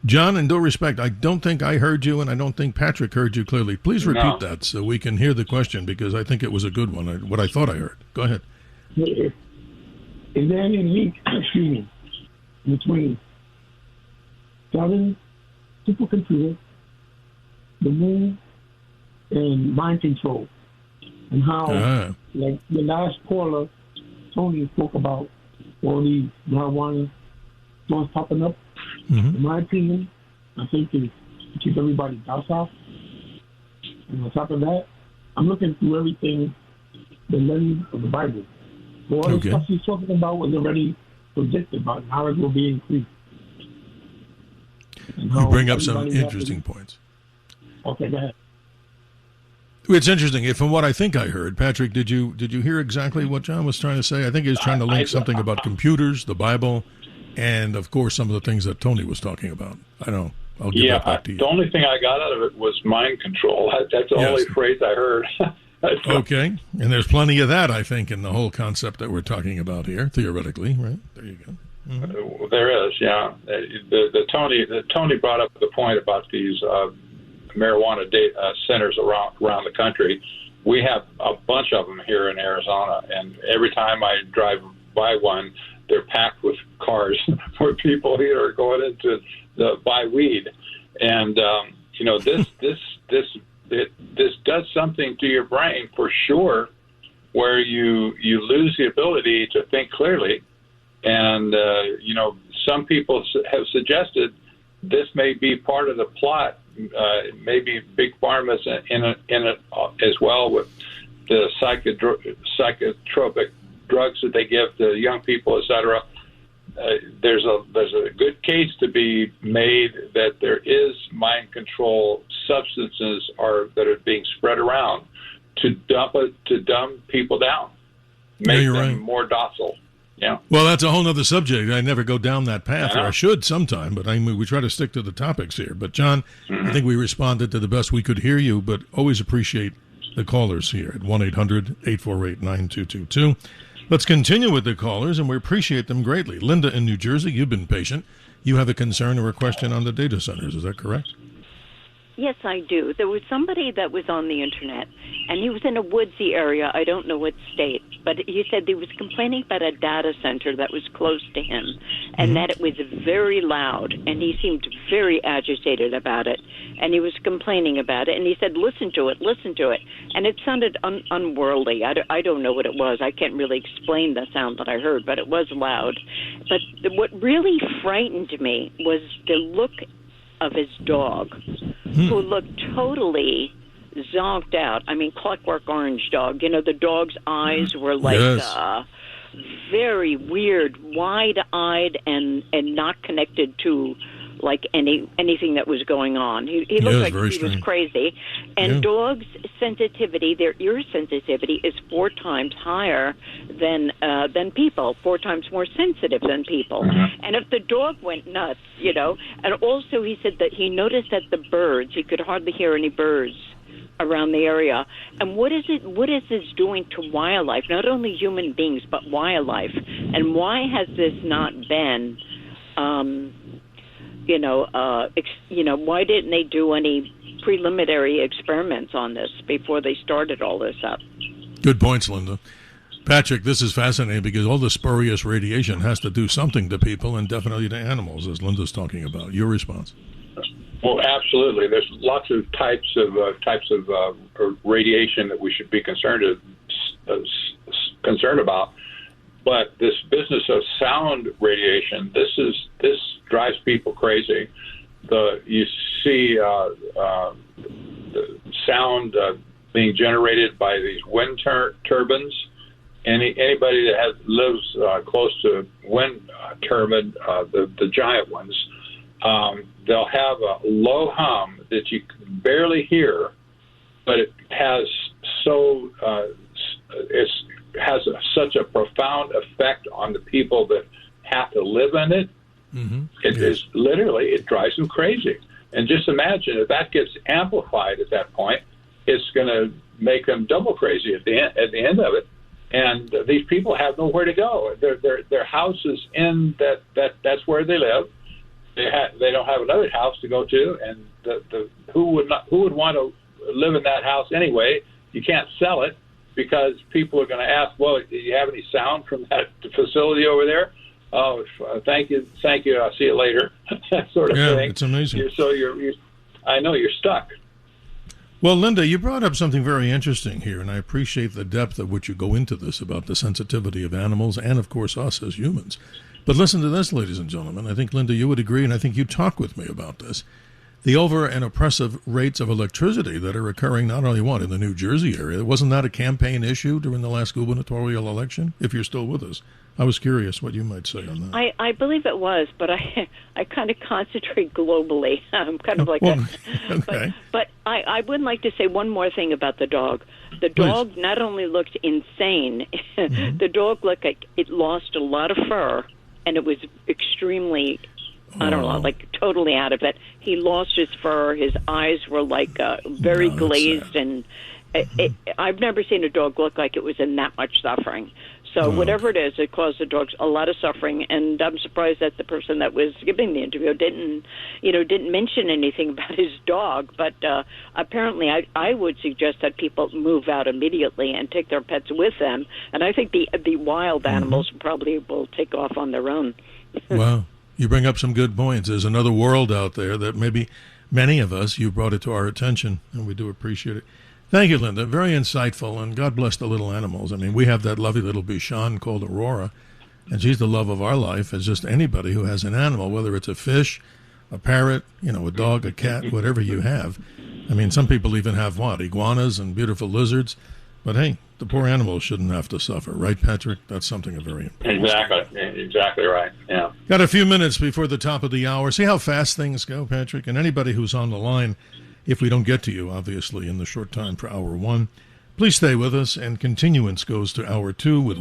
John, in due respect, I don't think I heard you, and I don't think Patrick heard you clearly. Please repeat that so we can hear the question, because I think it was a good one, what I thought I heard. Go ahead. Is there any link, between Saturn supercomputer, the moon, and mind control? And how, like the last caller, Tony spoke about all these marijuana stores popping up. In my opinion, I think it's to keep everybody docile. And on top of that, I'm looking through everything, the lens of the Bible. So all the stuff he's talking about was already predicted about how it will be increased. You bring up some interesting points. Okay, go ahead. It's interesting. From what I think I heard, Patrick, did you hear exactly what John was trying to say? I think he was trying to link something about computers, the Bible, and, of course, some of the things that Tony was talking about. I know. I'll give that back to you. The only thing I got out of it was mind control. That's the only phrase I heard. Okay. And there's plenty of that, I think, in the whole concept that we're talking about here, theoretically, right? There you go. There is, yeah. Tony brought up the point about these marijuana centers around the country. We have a bunch of them here in Arizona, and every time I drive by one, they're packed with cars where people here are going into buy weed, and this does something to your brain for sure, where you lose the ability to think clearly, and some people have suggested this may be part of the plot. Maybe Big Pharma's in it as well, with the psychotropic drugs that they give to young people, etc. There's a good case to be made that there is mind control substances that are being spread around to dumb people down, make them more docile. Yeah. Well, that's a whole other subject. I never go down that path, or I should sometime, but we try to stick to the topics here. But, John, I think we responded to the best we could hear you, but always appreciate the callers here at 1-800-848-9222. Let's continue with the callers, and we appreciate them greatly. Linda in New Jersey, you've been patient. You have a concern or a question on the data centers. Is that correct? Yes, I do. There was somebody that was on the internet, and he was in a woodsy area. I don't know what state, but he said he was complaining about a data center that was close to him, and that it was very loud, and he seemed very agitated about it, and he was complaining about it, and he said, listen to it, and it sounded unworldly. I don't know what it was. I can't really explain the sound that I heard, but it was loud. But what really frightened me was the look of his dog, who looked totally zonked out. I mean, Clockwork Orange dog. You know, the dog's eyes were like very weird, wide-eyed, and not connected to like anything that was going on. He looked like he was crazy. And dogs' sensitivity, their ear sensitivity, is 4 times higher than people, 4 times more sensitive than people. And if the dog went nuts, you know, and also he said that he noticed that the birds, he could hardly hear any birds around the area. And what is this doing to wildlife? Not only human beings, but wildlife. And why has this not been why didn't they do any preliminary experiments on this before they started all this up? Good points, Linda. Patrick, this is fascinating because all the spurious radiation has to do something to people and definitely to animals, as Linda's talking about. Your response? Well, absolutely. There's lots of types of radiation that we should be concerned about. But this business of sound radiation, this drives people crazy. You see the sound being generated by these wind turbines. Anybody that lives close to wind turbine, the giant ones, they'll have a low hum that you can barely hear, but it has such a profound effect on the people that have to live in it. It is literally, it drives them crazy. And just imagine if that gets amplified at that point, it's going to make them double crazy at the end of it. And these people have nowhere to go. Their house is in that's where they live. They don't have another house to go to, and who would want to live in that house anyway? You can't sell it, because people are going to ask, well, do you have any sound from that facility over there? Oh, thank you, I'll see you later. That sort of thing. Yeah, it's amazing. I know you're stuck. Well, Linda, you brought up something very interesting here, and I appreciate the depth at which you go into this about the sensitivity of animals and, of course, us as humans. But listen to this, ladies and gentlemen. I think, Linda, you would agree, and I think you talk with me about this. The over and oppressive rates of electricity that are occurring not only in the New Jersey area. Wasn't that a campaign issue during the last gubernatorial election? If you're still with us, I was curious what you might say on that. I believe it was, but I kind of concentrate globally. I'm kind of like okay. But I would like to say one more thing about the dog. The dog Please. Not only looked insane, the dog looked like it lost a lot of fur, and it was extremely, I don't know, like totally out of it. He lost his fur. His eyes were like very glazed, and I've never seen a dog look like it was in that much suffering. So whatever it is, it caused the dogs a lot of suffering, and I'm surprised that the person that was giving the interview didn't mention anything about his dog. But apparently, I would suggest that people move out immediately and take their pets with them. And I think the wild animals probably will take off on their own. Wow. You bring up some good points. There's another world out there that maybe many of us, you brought it to our attention, and we do appreciate it. Thank you, Linda. Very insightful, and God bless the little animals. I mean, we have that lovely little Bichon called Aurora, and she's the love of our life, as just anybody who has an animal, whether it's a fish, a parrot, a dog, a cat, whatever you have. I mean, some people even have iguanas and beautiful lizards. But hey, the poor animals shouldn't have to suffer, right, Patrick? That's something very important. Exactly right. Yeah. Got a few minutes before the top of the hour. See how fast things go, Patrick? And anybody who's on the line, if we don't get to you, obviously, in the short time for Hour 1, please stay with us. And continuance goes to Hour 2 with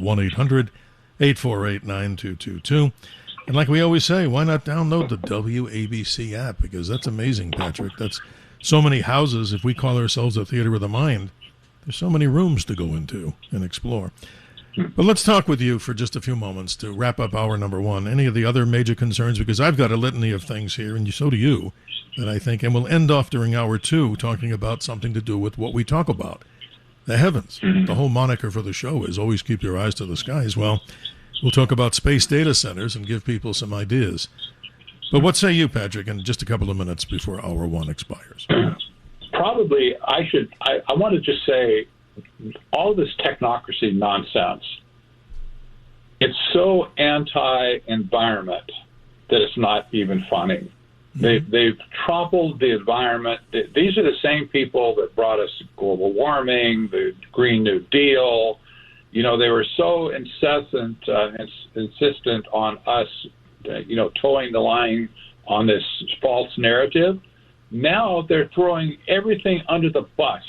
1-800-848-9222. And like we always say, why not download the WABC app? Because that's amazing, Patrick. That's so many houses. If we call ourselves a theater of the mind, there's so many rooms to go into and explore. But let's talk with you for just a few moments to wrap up hour number one. Any of the other major concerns, because I've got a litany of things here, and so do you, that I think, and we'll end off during hour two talking about something to do with what we talk about, the heavens. The whole moniker for the show is always keep your eyes to the skies. Well, we'll talk about space data centers and give people some ideas. But what say you, Patrick, in just a couple of minutes before hour one expires? Probably I want to just say, all this technocracy nonsense, it's so anti-environment that it's not even funny. They've toppled the environment. These are the same people that brought us global warming, the Green New Deal. You know, they were so insistent on us, towing the line on this false narrative. Now they're throwing everything under the bus.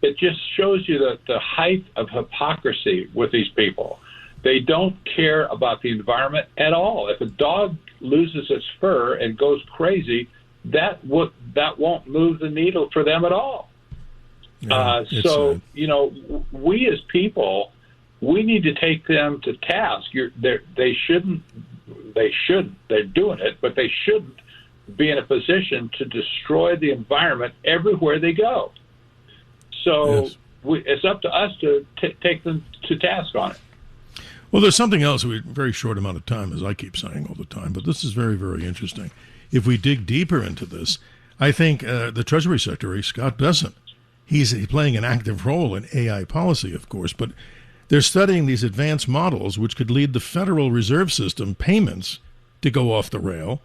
It just shows you the height of hypocrisy with these people. They don't care about the environment at all. If a dog loses its fur and goes crazy, that won't move the needle for them at all. Yeah, we as people, we need to take them to task. They're doing it, but they shouldn't be in a position to destroy the environment everywhere they go. So it's up to us to take them to task on it. Well, there's something else. We're a very short amount of time, as I keep saying all the time, but this is very, very interesting. If we dig deeper into this, I think the Treasury Secretary, Scott Bessent, he's playing an active role in AI policy, of course, but they're studying these advanced models which could lead the Federal Reserve System payments to go off the rail,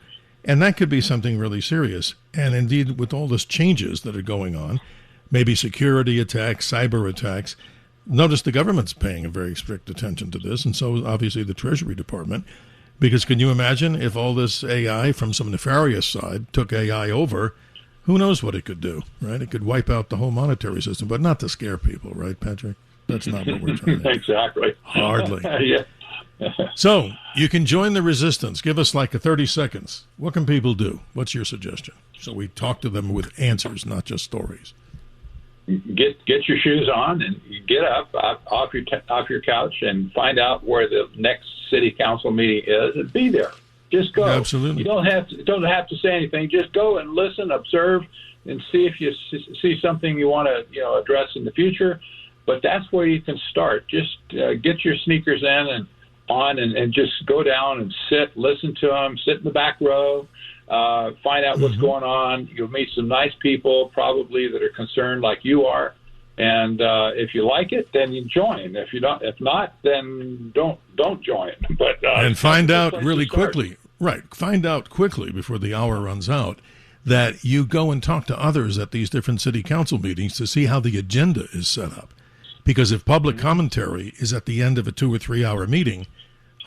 and that could be something really serious. And indeed, with all these changes that are going on, maybe security attacks, cyber attacks. Notice the government's paying a very strict attention to this, and so obviously the Treasury Department, because can you imagine if all this AI from some nefarious side took AI over, who knows what it could do, right? It could wipe out the whole monetary system, but not to scare people, right, Patrick? That's not what we're trying to do. Exactly. Hardly. Yeah. So you can join the resistance. Give us like 30 seconds. What can people do? What's your suggestion? So we talk to them with answers, not just stories. Get your shoes on and get up off your couch and find out where the next city council meeting is and be there. Just go. Absolutely. You don't have to say anything. Just go and listen, observe, and see if you see something you want to address in the future. But that's where you can start. Just get your sneakers in and on and just go down and sit, listen to them, sit in the back row. Find out what's going on. You'll meet some nice people, probably that are concerned like you are. And if you like it, then you join. If not, then don't join. But and find out really quickly, right? Find out quickly before the hour runs out that you go and talk to others at these different city council meetings to see how the agenda is set up. Because if public commentary is at the end of a 2 or 3 hour meeting,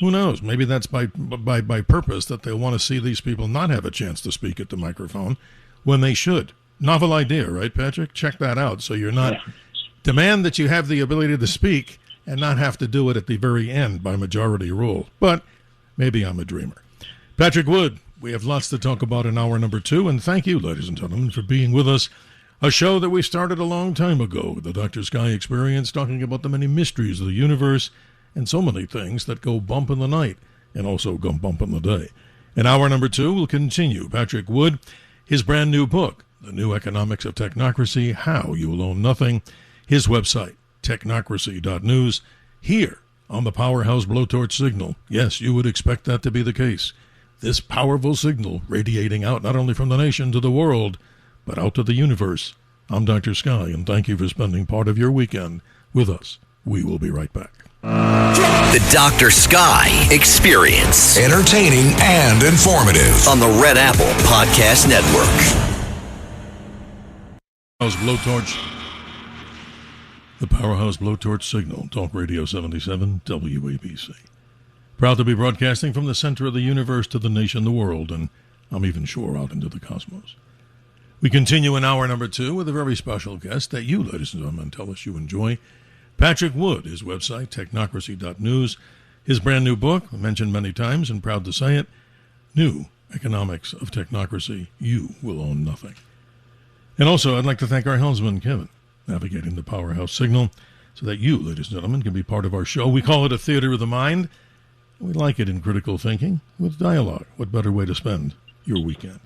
who knows? Maybe that's by purpose that they want to see these people not have a chance to speak at the microphone when they should. Novel idea, right, Patrick? Check that out. So you're not demand that you have the ability to speak and not have to do it at the very end by majority rule. But maybe I'm a dreamer. Patrick Wood, we have lots to talk about in hour number 2, and thank you, ladies and gentlemen, for being with us. A show that we started a long time ago, the Dr. Sky Experience, talking about the many mysteries of the universe and so many things that go bump in the night and also go bump in the day. In hour number 2, we'll continue. Patrick Wood, his brand new book, The New Economics of Technocracy, How You Will Own Nothing, his website, technocracy.news, here on the Powerhouse Blowtorch Signal. Yes, you would expect that to be the case. This powerful signal radiating out not only from the nation to the world, but out to the universe. I'm Dr. Sky, and thank you for spending part of your weekend with us. We will be right back. The Dr. Sky Experience. Entertaining and informative. On the Red Apple Podcast Network. The Powerhouse Blowtorch Signal, Talk Radio 77, WABC. Proud to be broadcasting from the center of the universe to the nation, the world, and I'm even sure out into the cosmos. We continue in hour number 2 with a very special guest that you, ladies and gentlemen, tell us you enjoy. Patrick Wood, his website, technocracy.news, his brand new book, mentioned many times and proud to say it, New Economics of Technocracy, You Will Own Nothing. And also, I'd like to thank our helmsman, Kevin, navigating the Powerhouse Signal. so that you, ladies and gentlemen, can be part of our show. We call it a theater of the mind. We like it in critical thinking with dialogue. What better way to spend your weekend?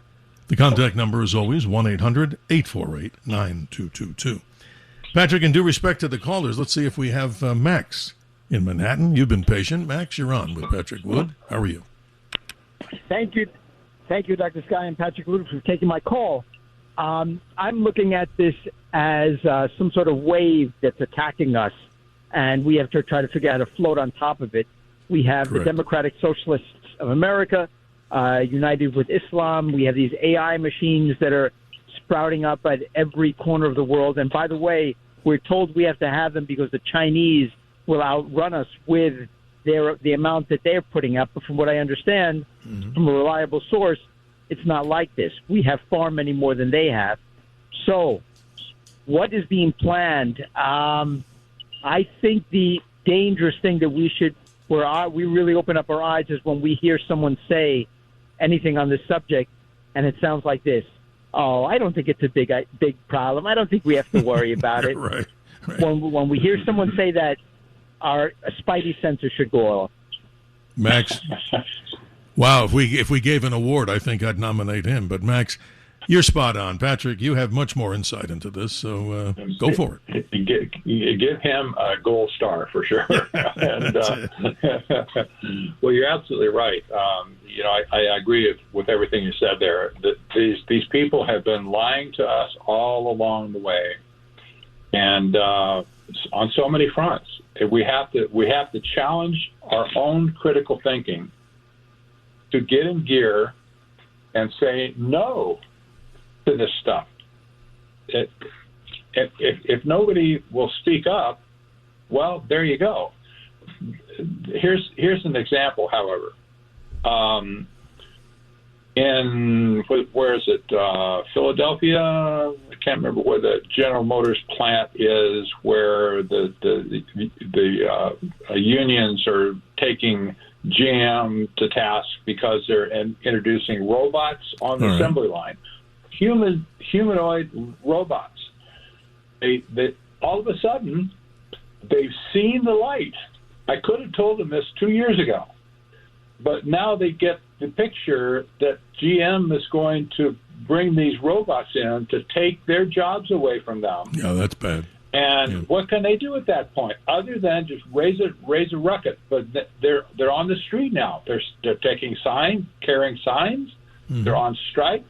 The contact number is always 1-800-848-9222. Patrick, in due respect to the callers, let's see if we have Max in Manhattan. You've been patient. Max, you're on with Patrick Wood. How are you? Thank you, Dr. Sky and Patrick Wood, for taking my call. I'm looking at this as some sort of wave that's attacking us, and we have to try to figure out how to float on top of it. We have the Democratic Socialists of America united with Islam. We have these AI machines that are sprouting up at every corner of the world. And by the way, we're told we have to have them because the Chinese will outrun us with the amount that they're putting up. But from what I understand from a reliable source, it's not like this. We have far many more than they have. So what is being planned? I think the dangerous thing that we really open up our eyes is when we hear someone say anything on this subject, and it sounds like this. Oh, I don't think it's a big problem. I don't think we have to worry about it. Right. When we hear someone say that, our spidey senses should go off. Max, wow, if we gave an award, I think I'd nominate him. But Max, you're spot on. Patrick, you have much more insight into this, so go for it. Give him a gold star for sure. And, well, you're absolutely right. I agree with everything you said there. That these people have been lying to us all along the way, and on so many fronts. We have to challenge our own critical thinking to get in gear and say no to this stuff. If nobody will speak up, well, there you go. Here's an example, however. Where is it? Philadelphia. I can't remember where the General Motors plant is, where the unions are taking GM to task because they're introducing robots on the assembly line. Humanoid robots. They all of a sudden they've seen the light. I could have told them this 2 years ago, but now they get the picture that GM is going to bring these robots in to take their jobs away from them. Yeah, that's bad. And what can they do at that point other than just raise a ruckus? But they're on the street now. They're taking signs, carrying signs. Mm-hmm. They're on strike.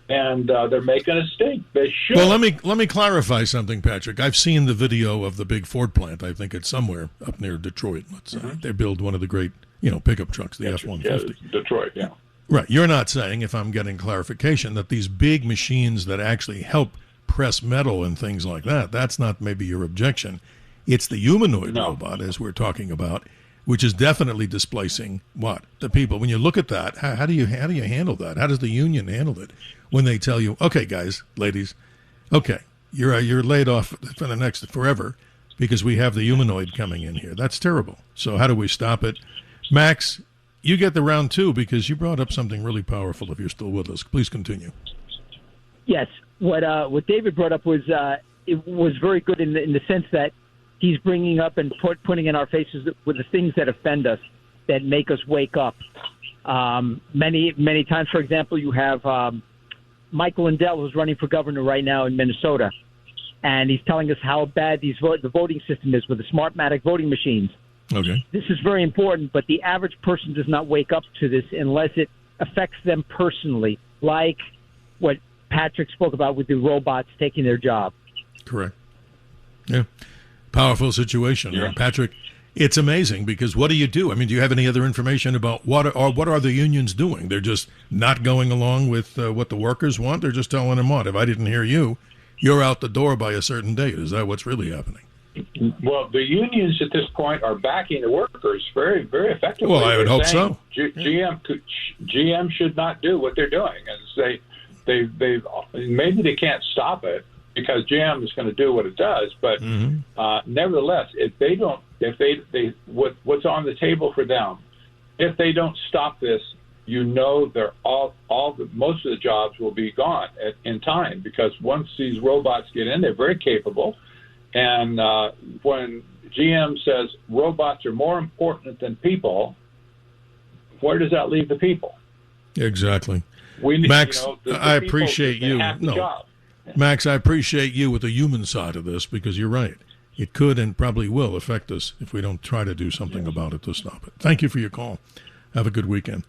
And they're making a stink. They should. Well, let me clarify something, Patrick. I've seen the video of the big Ford plant. I think it's somewhere up near Detroit. Let's say they build one of the great, pickup trucks, the F-150. Yeah, Detroit. Yeah. Right. You're not saying, if I'm getting clarification, that these big machines that actually help press metal and things like that. That's not maybe your objection. It's the humanoid robot, as we're talking about, which is definitely displacing the people. When you look at that, how do you handle that? How does the union handle it when they tell you, okay, guys, ladies, okay, you're laid off for the next forever because we have the humanoid coming in here? That's terrible. So how do we stop it? Max, you get the round two because you brought up something really powerful. If you're still with us, please continue. Yes, what David brought up was it was very good in the sense that he's bringing up and putting in our faces with the things that offend us, that make us wake up. Many times, for example, you have Michael Lindell, who's running for governor right now in Minnesota, and he's telling us how bad the voting system is with the Smartmatic voting machines. Okay. This is very important, but the average person does not wake up to this unless it affects them personally, like what Patrick spoke about with the robots taking their job. Correct. Yeah. Powerful situation. Yeah. Patrick, it's amazing because what do you do? I mean, do you have any other information about what are the unions doing? They're just not going along with what the workers want? They're just telling them what? If I didn't hear you, you're out the door by a certain date. Is that what's really happening? Well, the unions at this point are backing the workers very, very effectively. Well, I would hope so. GM should not do what they're doing. And they maybe they can't stop it because GM is going to do what it does. But nevertheless, what's on the table for them, if they don't stop this, they're most of the jobs will be gone in time, because once these robots get in, they're very capable. And when GM says robots are more important than people, where does that leave the people? Exactly. Max, I appreciate you. Max, I appreciate you with the human side of this, because you're right. It could and probably will affect us if we don't try to do something about it to stop it. Thank you for your call. Have a good weekend.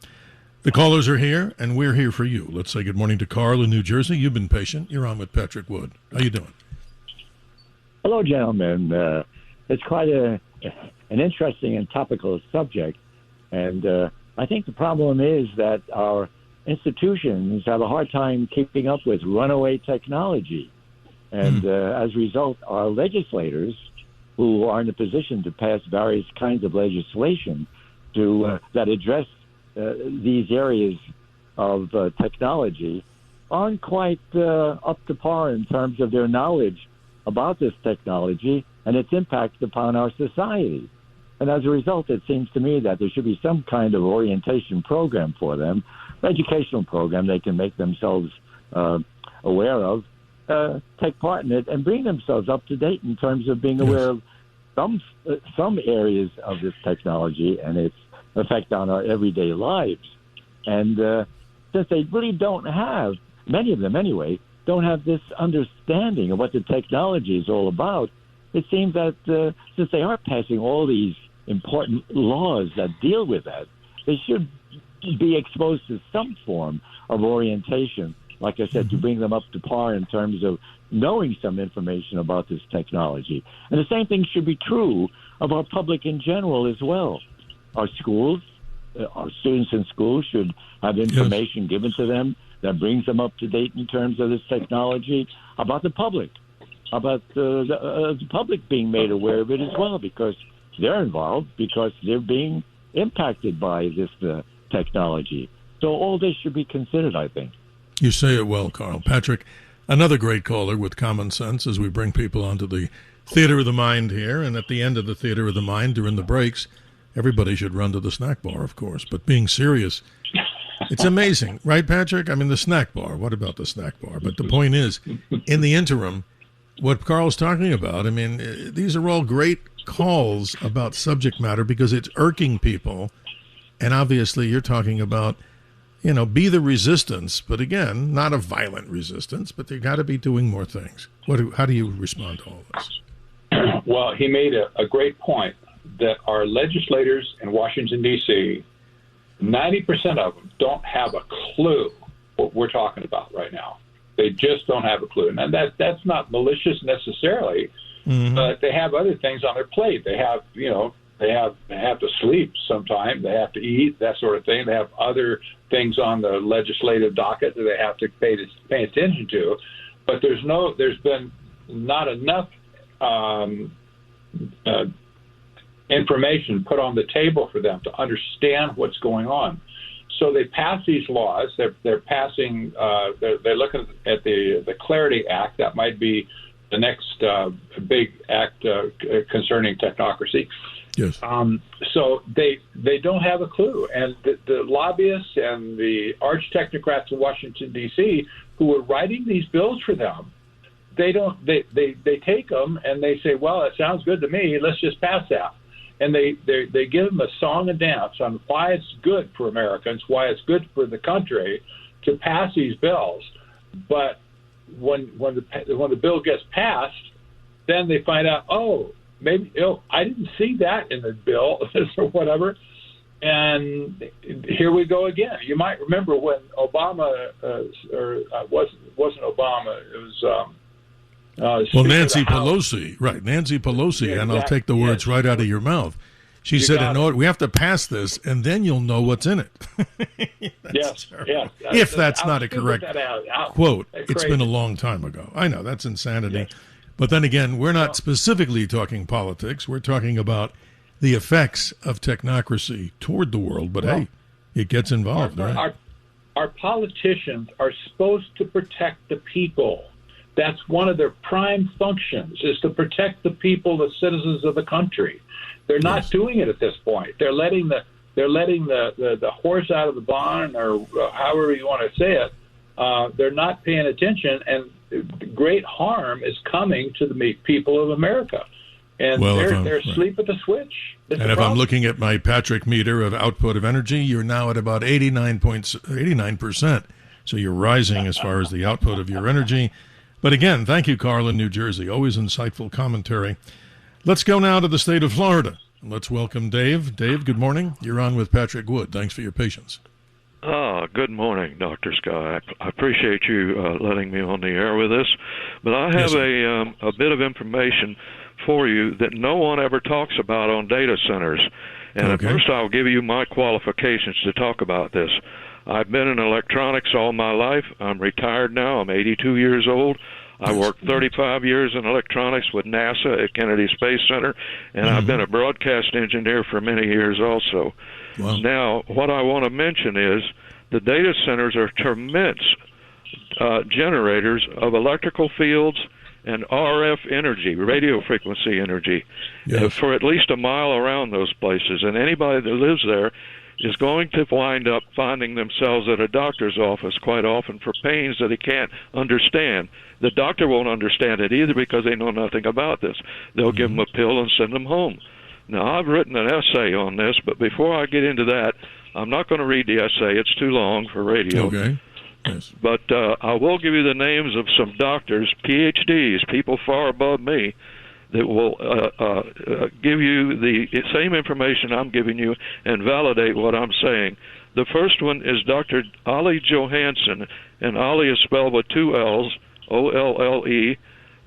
The callers are here, and we're here for you. Let's say good morning to Carl in New Jersey. You've been patient. You're on with Patrick Wood. How you doing? Hello, gentlemen. It's quite an interesting and topical subject, and I think the problem is that our institutions have a hard time keeping up with runaway technology. And as a result, our legislators, who are in a position to pass various kinds of legislation that address these areas of technology, aren't quite up to par in terms of their knowledge about this technology and its impact upon our society. And as a result, it seems to me that there should be some kind of orientation program for them, educational program they can make themselves aware of, take part in it, and bring themselves up to date in terms of being aware of some areas of this technology and its effect on our everyday lives. And since they really don't have, many of them anyway, don't have this understanding of what the technology is all about, it seems that since they are passing all these important laws that deal with that, they should be exposed to some form of orientation, like I said, to bring them up to par in terms of knowing some information about this technology. And the same thing should be true of our public in general as well. Our schools, our students in schools should have information given to them that brings them up to date in terms of this technology, about the public, about the public being made aware of it as well, because they're involved, because they're being impacted by this technology. So all this should be considered, I think. You say it well, Carl. Patrick, another great caller with common sense as we bring people onto the theater of the mind here. And at the end of the theater of the mind, during the breaks, everybody should run to the snack bar, of course. But being serious, it's amazing, right, Patrick? I mean, the snack bar. What about the snack bar? But the point is, in the interim, what Carl's talking about, I mean, these are all great calls about subject matter because it's irking people. And obviously you're talking about, be the resistance, but again, not a violent resistance, but they got to be doing more things. How do you respond to all this? Well, he made a great point that our legislators in Washington, D.C., 90% of them don't have a clue what we're talking about right now. They just don't have a clue. And that's not malicious necessarily, but they have other things on their plate. They have, they have to sleep sometime. They have to eat, that sort of thing. They have other things on the legislative docket that they have to pay attention to. But there's been not enough information put on the table for them to understand what's going on. So they pass these laws. They're passing. They're looking at the Clarity Act. That might be the next big act concerning technocracy. Yes. So they don't have a clue, and the lobbyists and the arch technocrats in Washington D.C. who are writing these bills for them, they don't. They take them and they say, "Well, it sounds good to me. Let's just pass that." And they give them a song and dance on why it's good for Americans, why it's good for the country to pass these bills. But when the bill gets passed, then they find out, maybe I didn't see that in the bill or whatever. And here we go again. You might remember when Obama, wasn't Obama, it was. Nancy Pelosi, right? Nancy Pelosi, and I'll take the words right out of your mouth. She said, we have to pass this, and then you'll know what's in it. Yes. If that's not a correct quote, it's been a long time ago. I know, that's insanity. Yes. But then again, we're not specifically talking politics. We're talking about the effects of technocracy toward the world. But hey, it gets involved, right? Our politicians are supposed to protect the people. That's one of their prime functions, is to protect the people, the citizens of the country. They're not doing it at this point. They're letting the horse out of the barn, or however you want to say it. They're not paying attention, and great harm is coming to the people of America. And they're asleep at the switch. And if I'm looking at my Patrick meter of output of energy, you're now at about 89%. So you're rising as far as the output of your energy. But again, thank you, Carl, in New Jersey. Always insightful commentary. Let's go now to the state of Florida. Let's welcome Dave. Dave, good morning. You're on with Patrick Wood. Thanks for your patience. Good morning, Dr. Sky. I appreciate you letting me on the air with this. But I have a bit of information for you that no one ever talks about on data centers. And at first I'll give you my qualifications to talk about this. I've been in electronics all my life. I'm retired now. I'm 82 years old. I worked 35 years in electronics with NASA at Kennedy Space Center, and I've been a broadcast engineer for many years also. Wow. Now, what I want to mention is the data centers are tremendous generators of electrical fields and RF energy, radio frequency energy, for at least a mile around those places. And anybody that lives there is going to wind up finding themselves at a doctor's office quite often for pains that he can't understand. The doctor won't understand it either because they know nothing about this. They'll give them a pill and send them home. Now, I've written an essay on this, but before I get into that, I'm not going to read the essay. It's too long for radio. Okay. Yes. But I will give you the names of some doctors, PhDs, people far above me, that will give you the same information I'm giving you and validate what I'm saying. The first one is Dr. Ollie Johansson, and Ollie is spelled with two L's, O-L-L-E.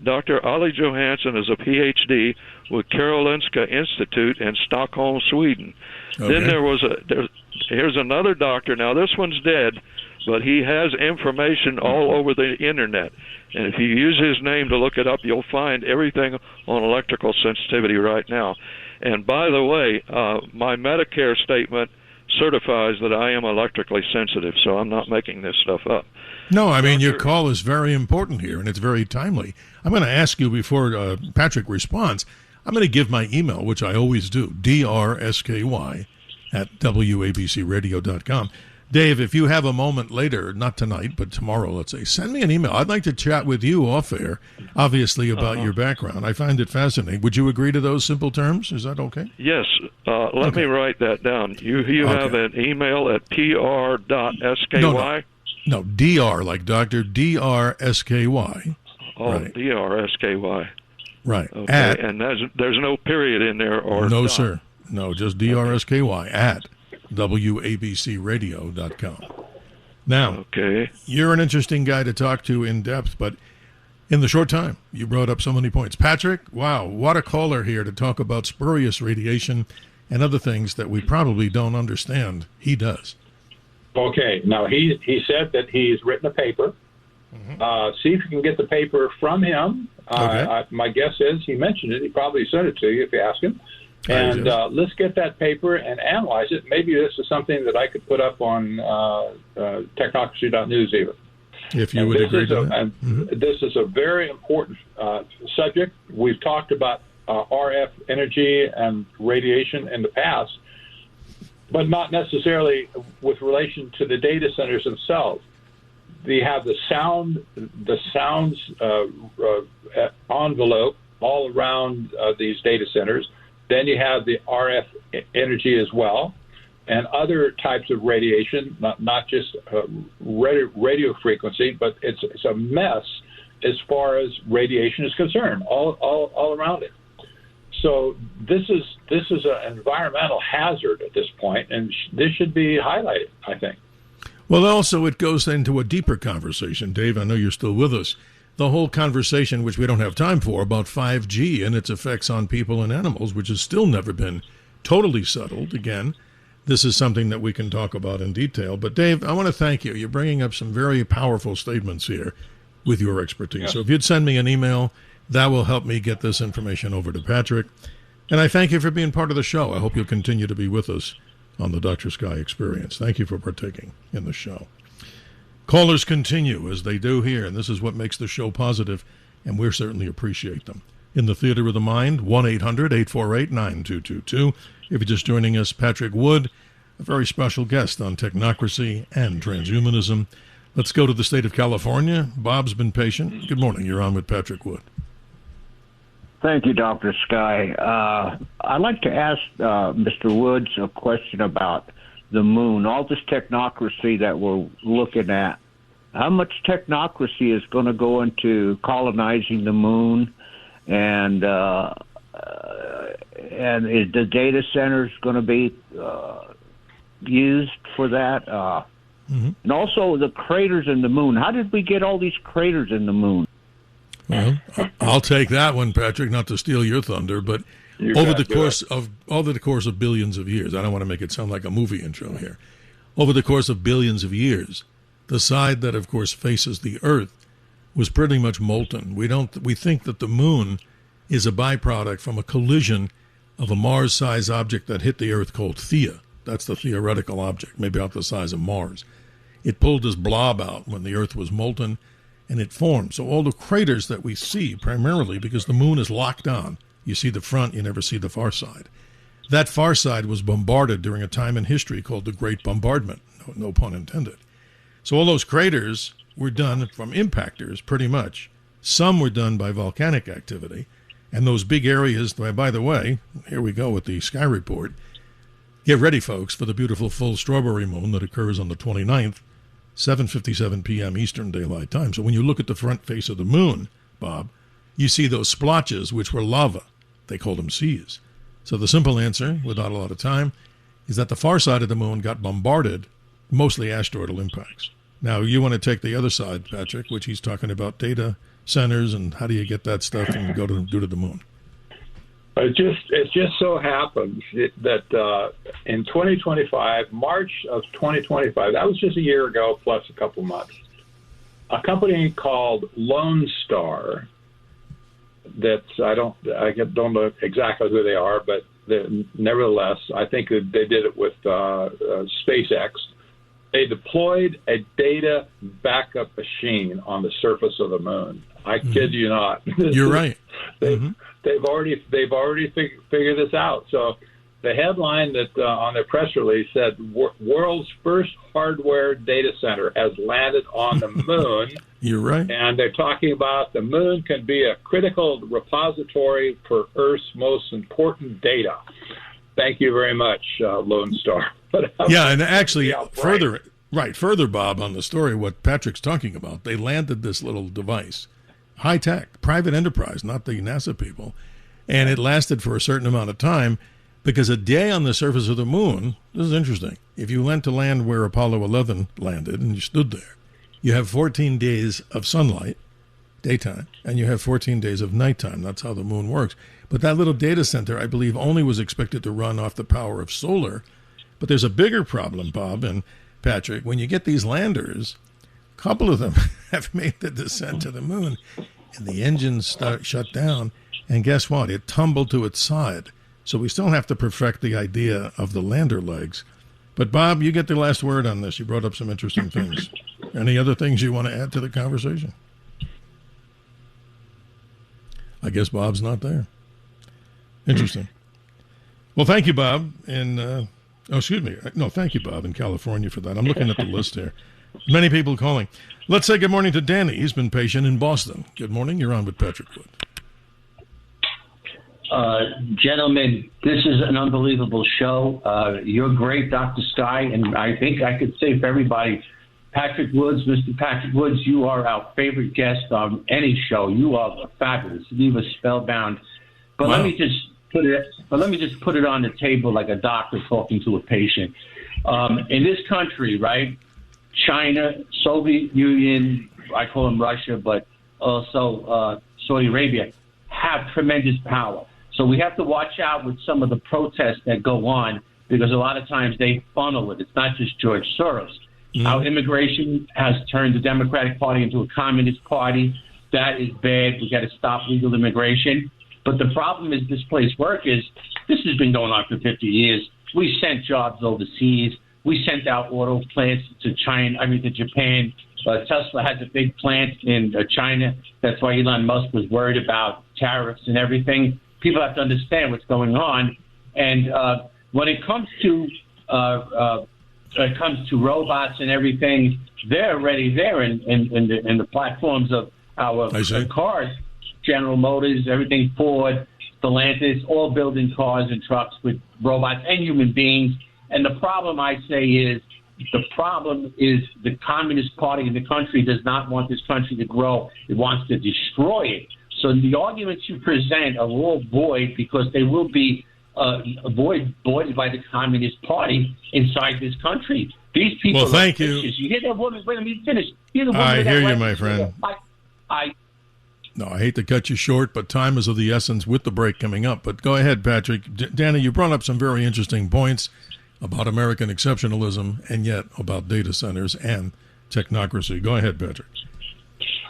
Dr. Ollie Johansson is a PhD with Karolinska Institute in Stockholm, Sweden. Okay. Then here's another doctor. Now, this one's dead, but he has information all over the internet. And if you use his name to look it up, you'll find everything on electrical sensitivity right now. And by the way, my Medicare statement certifies that I am electrically sensitive, so I'm not making this stuff up. No, I mean, your call is very important here, and it's very timely. I'm going to ask you before Patrick responds, I'm going to give my email, which I always do, drsky@wabcradio.com. Dave, if you have a moment later, not tonight, but tomorrow, let's say, send me an email. I'd like to chat with you off air, obviously, about your background. I find it fascinating. Would you agree to those simple terms? Is that okay? Yes. Let me write that down. You have an email at pr.sky? No, DR, like Dr. DRSKY. Oh, right. DRSKY. Right. Okay, and there's no period in there or no, dot. Sir. No, just DRSKY at wabcradio.com. Now, you're an interesting guy to talk to in depth, but in the short time, you brought up so many points. Patrick, wow, what a caller here to talk about spurious radiation and other things that we probably don't understand. He does. Okay. Now, he said that he's written a paper. See if you can get the paper from him. My guess is he mentioned it. He probably sent it to you if you ask him. And let's get that paper and analyze it. Maybe this is something that I could put up on technocracy.news even. If you would agree to that. This is a very important subject. We've talked about RF energy and radiation in the past, but not necessarily with relation to the data centers themselves. They have the sounds envelope all around these data centers. Then you have the RF energy as well, and other types of radiation, not just radio frequency, but it's a mess as far as radiation is concerned, all around it. So this is an environmental hazard at this point, and this should be highlighted, I think. Well, also it goes into a deeper conversation. Dave, I know you're still with us. The whole conversation, which we don't have time for, about 5G and its effects on people and animals, which has still never been totally settled. Again, this is something that we can talk about in detail. But, Dave, I want to thank you. You're bringing up some very powerful statements here with your expertise. Yes. So if you'd send me an email, that will help me get this information over to Patrick. And I thank you for being part of the show. I hope you'll continue to be with us on the Dr. Sky Experience. Thank you for partaking in the show. Callers continue, as they do here, and this is what makes the show positive, and we certainly appreciate them. In the Theater of the Mind, 1-800-848-9222. If you're just joining us, Patrick Wood, a very special guest on Technocracy and Transhumanism. Let's go to the state of California. Bob's been patient. Good morning. You're on with Patrick Wood. Thank you, Dr. Sky. I'd like to ask Mr. Woods a question about the moon. All this technocracy that we're looking at, how much technocracy is going to go into colonizing the moon? And is the data centers going to be used for that? And also the craters in the moon. How did we get all these craters in the moon? Well, I'll take that one, Patrick, not to steal your thunder, but over the course of billions of years, I don't want to make it sound like a movie intro here. Over the course of billions of years, the side that, of course, faces the Earth was pretty much molten. We think that the moon is a byproduct from a collision of a Mars-sized object that hit the Earth called Theia. That's the theoretical object, maybe about the size of Mars. It pulled this blob out when the Earth was molten, and it formed. So all the craters that we see, primarily because the moon is locked on, you see the front, you never see the far side. That far side was bombarded during a time in history called the Great Bombardment, no pun intended. So all those craters were done from impactors, pretty much. Some were done by volcanic activity, and those big areas, by the way, here we go with the Sky Report. Get ready, folks, for the beautiful full strawberry moon that occurs on the 29th, 7:57 p.m. Eastern Daylight Time. So when you look at the front face of the moon, Bob, you see those splotches, which were lava. They called them seas. So the simple answer, without a lot of time, is that the far side of the moon got bombarded, mostly asteroidal impacts. Now, you want to take the other side, Patrick, which he's talking about data centers and how do you get that stuff and go to the moon. It just so happens that in 2025, March of 2025, that was just a year ago plus a couple months, a company called Lone Star, I don't know exactly who they are, but nevertheless, I think that they did it with SpaceX. They deployed a data backup machine on the surface of the moon. I kid you not. You're right. They've already figured this out. So the headline that on their press release said, "World's first hardware data center has landed on the moon." You're right. And they're talking about the moon can be a critical repository for Earth's most important data. Thank you very much, Lone Star. Yeah, and actually, further, Bob, on the story, what Patrick's talking about, they landed this little device, high-tech, private enterprise, not the NASA people, and it lasted for a certain amount of time because a day on the surface of the moon, this is interesting, if you went to land where Apollo 11 landed and you stood there, you have 14 days of sunlight, daytime, and you have 14 days of nighttime. That's how the moon works. But that little data center, I believe, only was expected to run off the power of solar. But there's a bigger problem, Bob and Patrick. When you get these landers, a couple of them have made the descent to the moon, and the engines shut down, and guess what? It tumbled to its side. So we still have to perfect the idea of the lander legs. But, Bob, you get the last word on this. You brought up some interesting things. Any other things you want to add to the conversation? I guess Bob's not there. Interesting. Well, thank you, Bob. And thank you, Bob, in California for that. I'm looking at the list here. Many people calling. Let's say good morning to Danny. He's been patient in Boston. Good morning. You're on with Patrick Wood. Gentlemen, this is an unbelievable show. You're great, Dr. Sky, and I think I could say for everybody, Patrick Woods, Mr. Patrick Woods, you are our favorite guest on any show. You are fabulous. Leave us spellbound. But let me just put it on the table like a doctor talking to a patient. In this country, right, China, Soviet Union, I call them Russia, but also Saudi Arabia, have tremendous power. So we have to watch out with some of the protests that go on because a lot of times they funnel it. It's not just George Soros. Mm-hmm. Our immigration has turned the Democratic Party into a communist party. That is bad. We got to stop legal immigration. But the problem is displaced workers. This has been going on for 50 years. We sent jobs overseas. We sent out auto plants to Japan. Tesla has a big plant in China. That's why Elon Musk was worried about tariffs and everything. People have to understand what's going on. And when it comes to it comes to robots and everything, they're already there in the platforms of our cars. General Motors, everything, Ford, Stellantis, all building cars and trucks with robots and human beings. And the problem, I say, is the Communist Party in the country does not want this country to grow. It wants to destroy it. So the arguments you present are all void because they will be voided by the Communist Party inside this country. These people. Well, thank you. You hear that woman? Wait, let me finish. I hear you, my friend. No, I hate to cut you short, but time is of the essence with the break coming up. But go ahead, Patrick. Danny, you brought up some very interesting points about American exceptionalism and yet about data centers and technocracy. Go ahead, Patrick.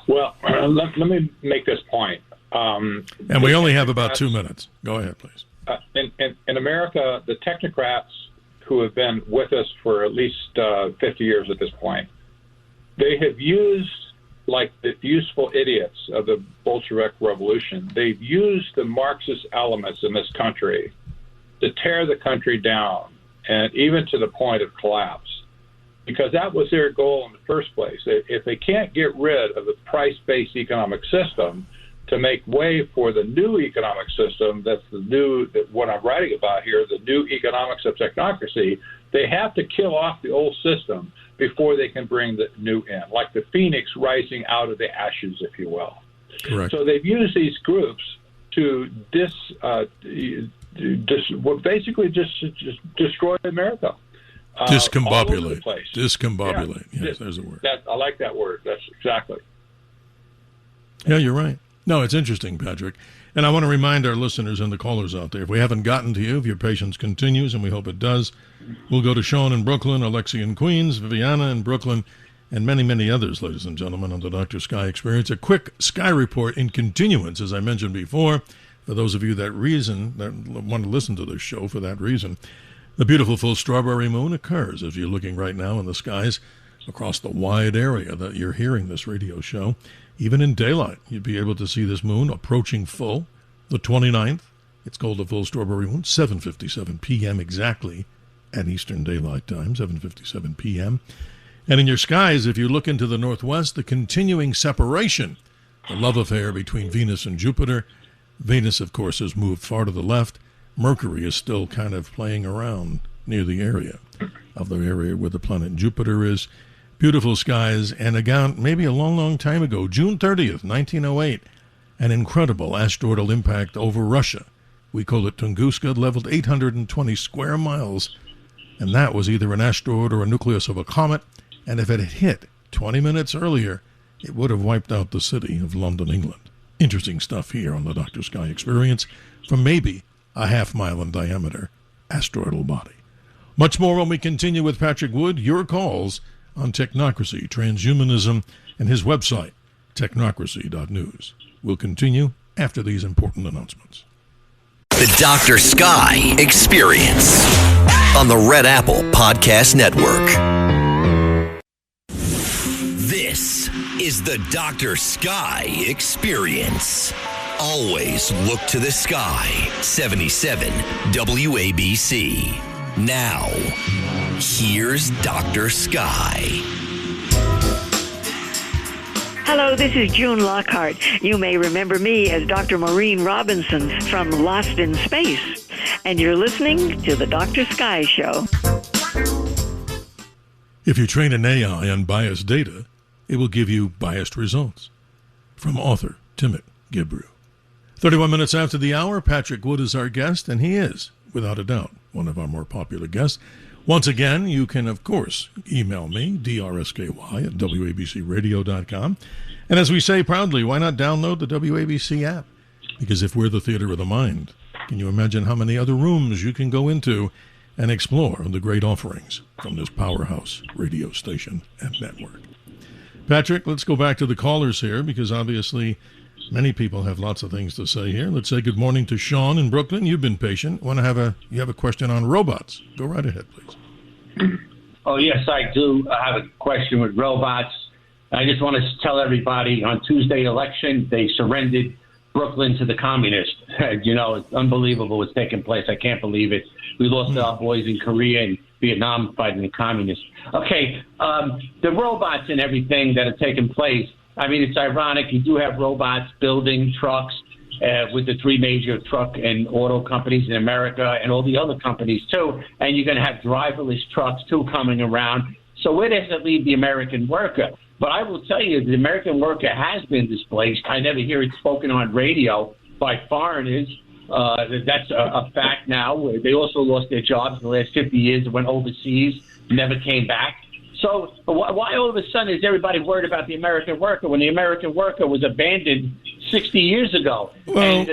Well, let me make this point. And we only have about 2 minutes. Go ahead, please. In America, the technocrats who have been with us for at least 50 years at this point, they have used, like the useful idiots of the Bolshevik Revolution, they've used the Marxist elements in this country to tear the country down, and even to the point of collapse, because that was their goal in the first place. If they can't get rid of the price-based economic system to make way for the new economic system, that's what I'm writing about here, the new economics of technocracy, they have to kill off the old system before they can bring the new in, like the phoenix rising out of the ashes, if you will. Correct. So they've used these groups to basically destroy America. Discombobulate. The Discombobulate. Yeah. Yes, there's a word. I like that word. That's exactly. Yeah, you're right. No, it's interesting, Patrick. And I want to remind our listeners and the callers out there, if we haven't gotten to you, if your patience continues, and we hope it does, we'll go to Sean in Brooklyn, Alexi in Queens, Viviana in Brooklyn, and many, many others, ladies and gentlemen, on the Dr. Sky Experience. A quick Sky Report in continuance, as I mentioned before, for those of you that want to listen to this show for that reason. The beautiful full strawberry moon occurs as you're looking right now in the skies across the wide area that you're hearing this radio show. Even in daylight, you'd be able to see this moon approaching full. The 29th, it's called the full strawberry moon, 7:57 p.m. exactly at Eastern Daylight Time, 7:57 p.m. And in your skies, if you look into the northwest, the continuing separation, the love affair between Venus and Jupiter. Venus, of course, has moved far to the left. Mercury is still kind of playing around near the area where the planet Jupiter is. Beautiful skies, and again, maybe a long, long time ago, June 30th, 1908, an incredible asteroidal impact over Russia. We call it Tunguska, leveled 820 square miles, and that was either an asteroid or a nucleus of a comet, and if it had hit 20 minutes earlier, it would have wiped out the city of London, England. Interesting stuff here on the Dr. Sky Experience from maybe a half-mile in diameter asteroidal body. Much more when we continue with Patrick Wood. Your calls on technocracy, transhumanism, and his website, technocracy.news. We'll continue after these important announcements. The Dr. Sky Experience on the Red Apple Podcast Network. This is the Dr. Sky Experience. Always look to the sky. 77 WABC. Now, here's Dr. Sky. Hello, this is June Lockhart. You may remember me as Dr. Maureen Robinson from Lost in Space. And you're listening to the Dr. Sky Show. If you train an AI on biased data, it will give you biased results. From author Timothy Gibrew. 31 minutes after the hour, Patrick Wood is our guest, and he is, without a doubt, one of our more popular guests. Once again, you can, of course, email me, drsky@wabcradio.com. And as we say proudly, why not download the WABC app? Because if we're the theater of the mind, can you imagine how many other rooms you can go into and explore the great offerings from this powerhouse radio station and network? Patrick, let's go back to the callers here, because obviously many people have lots of things to say here. Let's say good morning to Sean in Brooklyn. You've been patient. You have a question on robots. Go right ahead, please. Oh, yes, I do. I have a question with robots. I just want to tell everybody on Tuesday election, they surrendered Brooklyn to the communists. It's unbelievable what's taking place. I can't believe it. We lost our boys in Korea and Vietnam fighting the communists. Okay, the robots and everything that are taking place, I mean, it's ironic. You do have robots building trucks with the three major truck and auto companies in America and all the other companies, too. And you're going to have driverless trucks, too, coming around. So where does it leave the American worker? But I will tell you, the American worker has been displaced. I never hear it spoken on radio by foreigners. That's a fact now. They also lost their jobs in the last 50 years and went overseas, never came back. So why all of a sudden is everybody worried about the American worker when the American worker was abandoned 60 years ago? Well,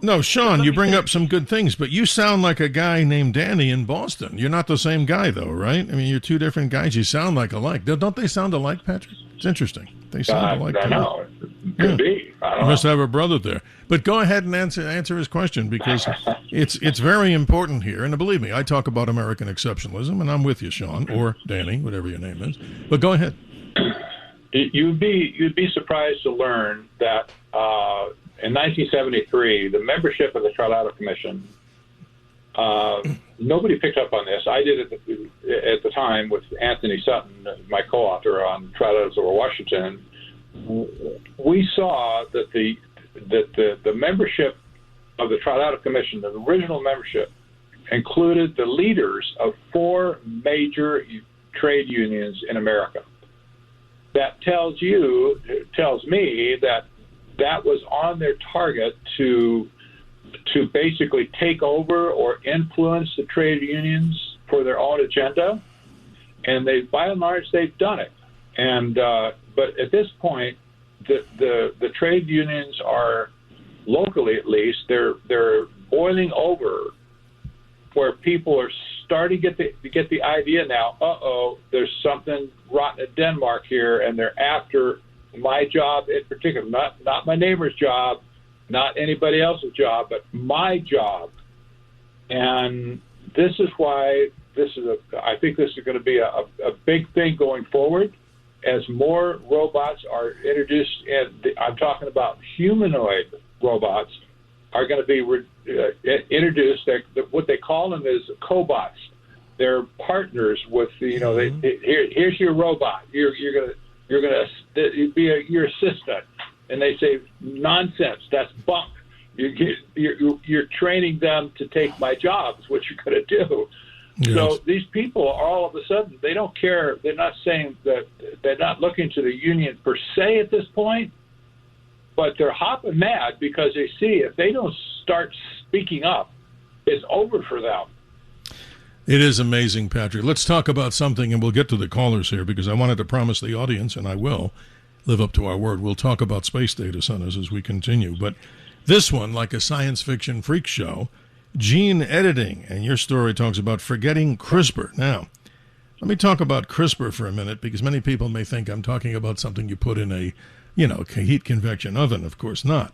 no, Sean, you bring up some good things, but you sound like a guy named Danny in Boston. You're not the same guy, though, right? I mean, you're two different guys. You sound like alike. Don't they sound alike, Patrick? It's interesting. They sound alike. I know. Could be. I don't You must have a brother there. But go ahead and answer his question, because it's very important here. And believe me, I talk about American exceptionalism, and I'm with you, Sean, or Danny, whatever your name is. But go ahead. You'd be surprised to learn that in 1973, the membership of the Trilateral Commission, nobody picked up on this. I did it at the time with Anthony Sutton, my co-author on Trilaterals over Washington. We saw that the membership of the Trilateral Commission, the original membership, included the leaders of 4 major trade unions in America. That tells me that was on their target to basically take over or influence the trade unions for their own agenda, and by and large they've done it. And but at this point, the trade unions are locally, at least, they're boiling over, where people are starting to get the idea now. There's something rotten in Denmark here, and they're after my job in particular, not my neighbor's job, not anybody else's job, but my job. And this is why I think this is going to be a big thing going forward, as more robots are introduced. And I'm talking about humanoid robots are going to be introduced. What they call them is cobots. They're partners with here's your robot. You're gonna be your assistant, and they say nonsense. That's bunk. You're training them to take my job. Is what you're going to do. Yes. So these people, all of a sudden, they don't care. They're not saying that they're not looking to the union per se at this point, but they're hopping mad because they see if they don't start speaking up, it's over for them. It is amazing, Patrick. Let's talk about something, and we'll get to the callers here, because I wanted to promise the audience, and I will live up to our word. We'll talk about space data centers as we continue. But this one, like a science fiction freak show, gene editing, and your story talks about forgetting CRISPR. Now, let me talk about CRISPR for a minute, because many people may think I'm talking about something you put in a heat convection oven. Of course not.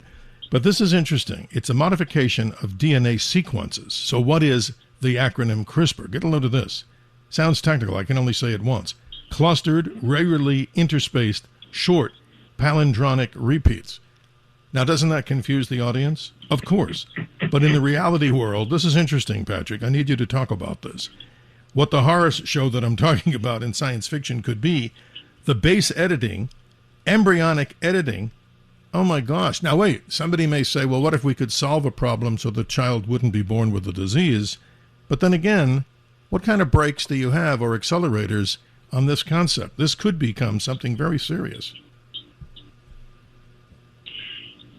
But this is interesting. It's a modification of DNA sequences. So what is the acronym CRISPR? Get a load of this. Sounds technical. I can only say it once. Clustered, regularly interspaced, short, palindromic repeats. Now, doesn't that confuse the audience? Of course. But in the reality world, this is interesting, Patrick. I need you to talk about this. What the horror show that I'm talking about in science fiction could be the base editing, embryonic editing. Oh, my gosh. Now, wait. Somebody may say, well, what if we could solve a problem so the child wouldn't be born with the disease? But then again, what kind of brakes do you have, or accelerators, on this concept? This could become something very serious.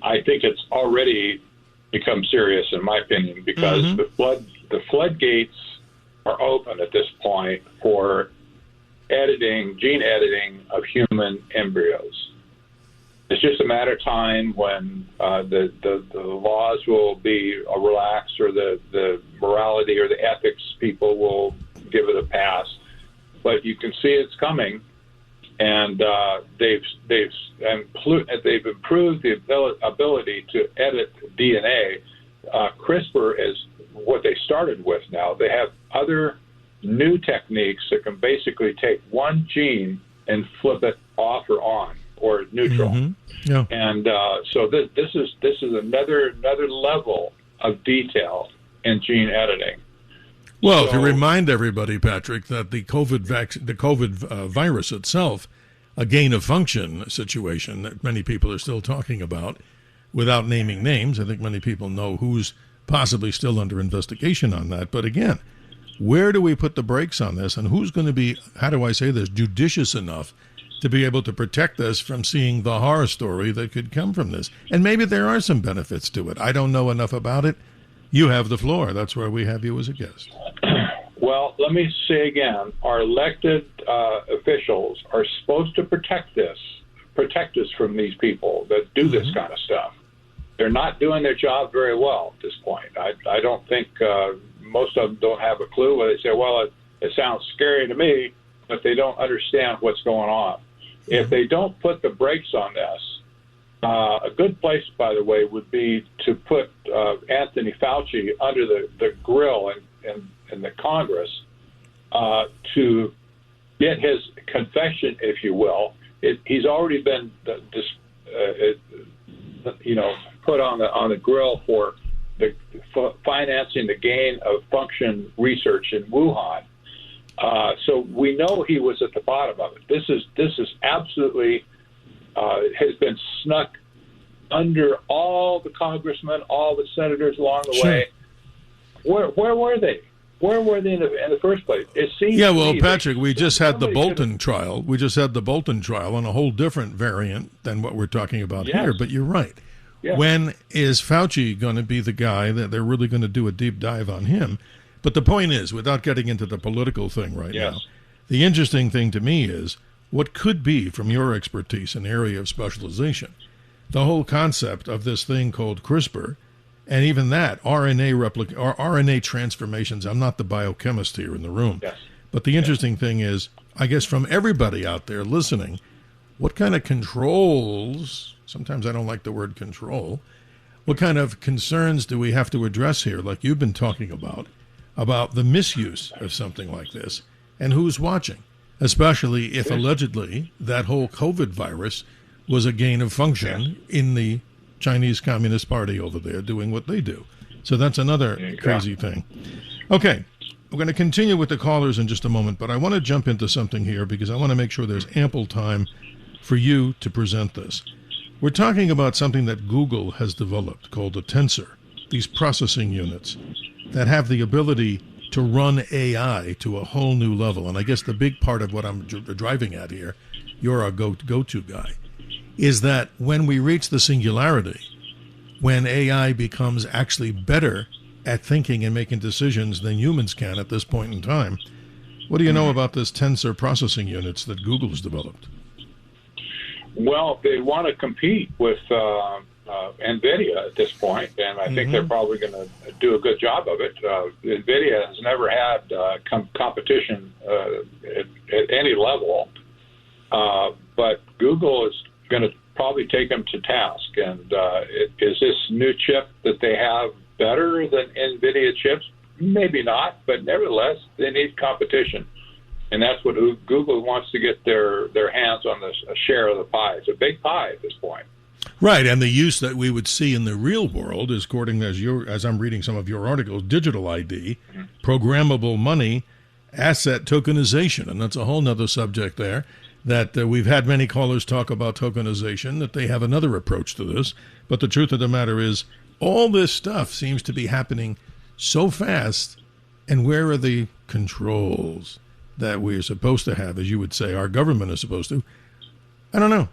I think it's already become serious, in my opinion, because the floodgates are open at this point for gene editing of human embryos. It's just a matter of time when the laws will be relaxed, or the morality or the ethics people will give it a pass. But you can see it's coming, and they've improved the ability to edit DNA. CRISPR is what they started with. Now they have other new techniques that can basically take one gene and flip it off or on, or neutral. Yeah. And so this is another level of detail in gene editing. Well, to remind everybody, Patrick, that the COVID virus itself, a gain of function situation that many people are still talking about, without naming names. I think many people know who's possibly still under investigation on that. But again, where do we put the brakes on this, and who's going to be, how do I say this, judicious enough to be able to protect us from seeing the horror story that could come from this? And maybe there are some benefits to it. I don't know enough about it. You have the floor. That's why we have you as a guest. Well, let me say again, our elected officials are supposed to protect us from these people that do this kind of stuff. They're not doing their job very well at this point. I don't think most of them don't have a clue. They say, well, it sounds scary to me, but they don't understand what's going on. If they don't put the brakes on this, a good place, by the way, would be to put Anthony Fauci under the grill in the Congress to get his confession, if you will. He's already been put on the grill for financing the gain of function research in Wuhan. So we know he was at the bottom of it. This is absolutely has been snuck under all the congressmen, all the senators along the way. Where were they? Where were they in the first place? It seems. Yeah, well, Patrick, we just had the Bolton trial. We just had the Bolton trial on a whole different variant than what we're talking about here. But you're right. Yes. When is Fauci going to be the guy that they're really going to do a deep dive on him? But the point is, without getting into the political thing right now, the interesting thing to me is what could be, from your expertise and area of specialization, the whole concept of this thing called CRISPR, and even that, RNA transformations. I'm not the biochemist here in the room. But the interesting thing is, I guess from everybody out there listening, what kind of controls, sometimes I don't like the word control, what kind of concerns do we have to address here, like you've been talking about the misuse of something like this, and who's watching, especially if allegedly that whole COVID virus was a gain of function in the Chinese Communist Party over there doing what they do. So that's another crazy thing. Okay, we're going to continue with the callers in just a moment, but I want to jump into something here because I want to make sure there's ample time for you to present this. We're talking about something that Google has developed called a tensor, these processing units that have the ability to run AI to a whole new level. And I guess the big part of what I'm driving at here, you're our go-to guy, is that when we reach the singularity, when AI becomes actually better at thinking and making decisions than humans can at this point in time, what do you know about this tensor processing units that Google's developed? Well, they want to compete with NVIDIA at this point, and I think they're probably going to do a good job of it. NVIDIA has never had competition at any level, but Google is going to probably take them to task. And is this new chip that they have better than NVIDIA chips? Maybe not, but nevertheless, they need competition. And that's what Google wants to get their hands on a share of the pie. It's a big pie at this point. Right, and the use that we would see in the real world is, according as I'm reading some of your articles, digital ID, programmable money, asset tokenization, and that's a whole nother subject there. That we've had many callers talk about tokenization, that they have another approach to this. But the truth of the matter is, all this stuff seems to be happening so fast, and where are the controls that we're supposed to have, as you would say, our government is supposed to? I don't know.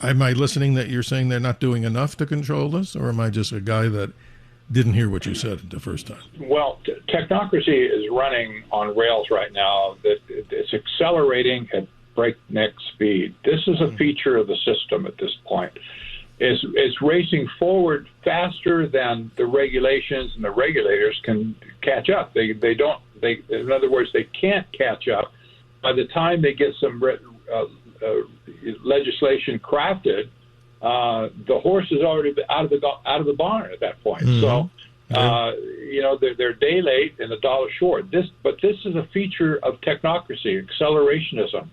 Am I listening that you're saying they're not doing enough to control this, or am I just a guy that didn't hear what you said the first time? Well, technocracy is running on rails right now. That it's accelerating at breakneck speed. This is a feature of the system at this point. It's racing forward faster than the regulations and the regulators can catch up. In other words, they can't catch up. By the time they get some legislation crafted, the horse is already out of the barn at that point. So, they're day late and a dollar short. This is a feature of technocracy, accelerationism.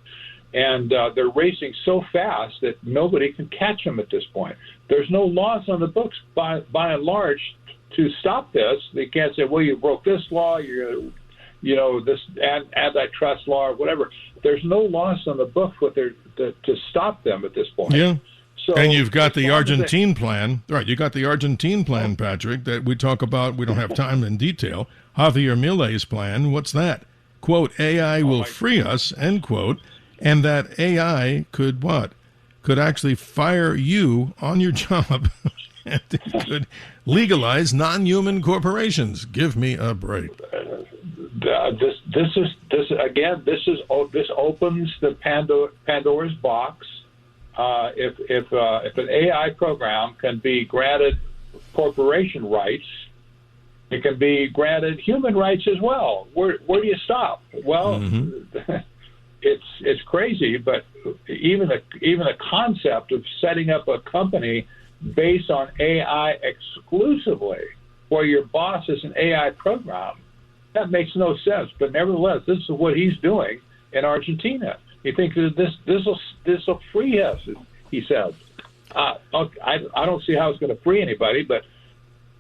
and they're racing so fast that nobody can catch them at this point. There's no laws on the books by and large to stop this. They can't say, well, you broke this law, this antitrust law or whatever. There's no laws on the books to stop them at this point. Yeah. So, and you've got the Argentine plan, right? You got the Argentine plan, Patrick, that we talk about. We don't have time in detail. Javier Milei's plan. What's that? Quote, AI will free us, end quote, and that AI could what? Could actually fire you on your job and it could legalize non-human corporations. Give me a break. This opens the Pandora's box. If an AI program can be granted corporation rights, it can be granted human rights as well. Where do you stop? Well, it's crazy, but even the concept of setting up a company based on AI exclusively, where your boss is an AI program, that makes no sense. But nevertheless, this is what he's doing in Argentina. He thinks that this will free us, he says. I don't see how it's going to free anybody, but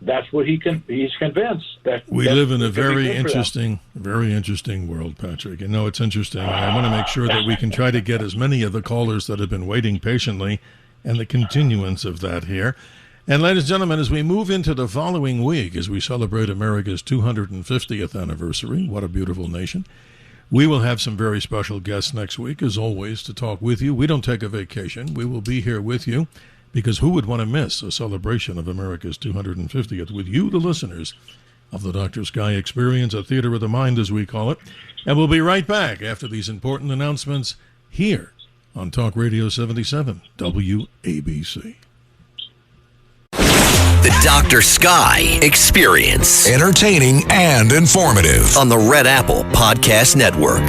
that's what he's convinced. We live in a very interesting world, Patrick. And no, it's interesting. I want to make sure that we can try to get as many of the callers that have been waiting patiently and the continuance of that here. And ladies and gentlemen, as we move into the following week, as we celebrate America's 250th anniversary, what a beautiful nation, we will have some very special guests next week, as always, to talk with you. We don't take a vacation. We will be here with you, because who would want to miss a celebration of America's 250th with you, the listeners of the Dr. Sky Experience, a theater of the mind, as we call it. And we'll be right back after these important announcements here on Talk Radio 77, WABC. The Dr. Sky Experience. Entertaining and informative. On the Red Apple Podcast Network.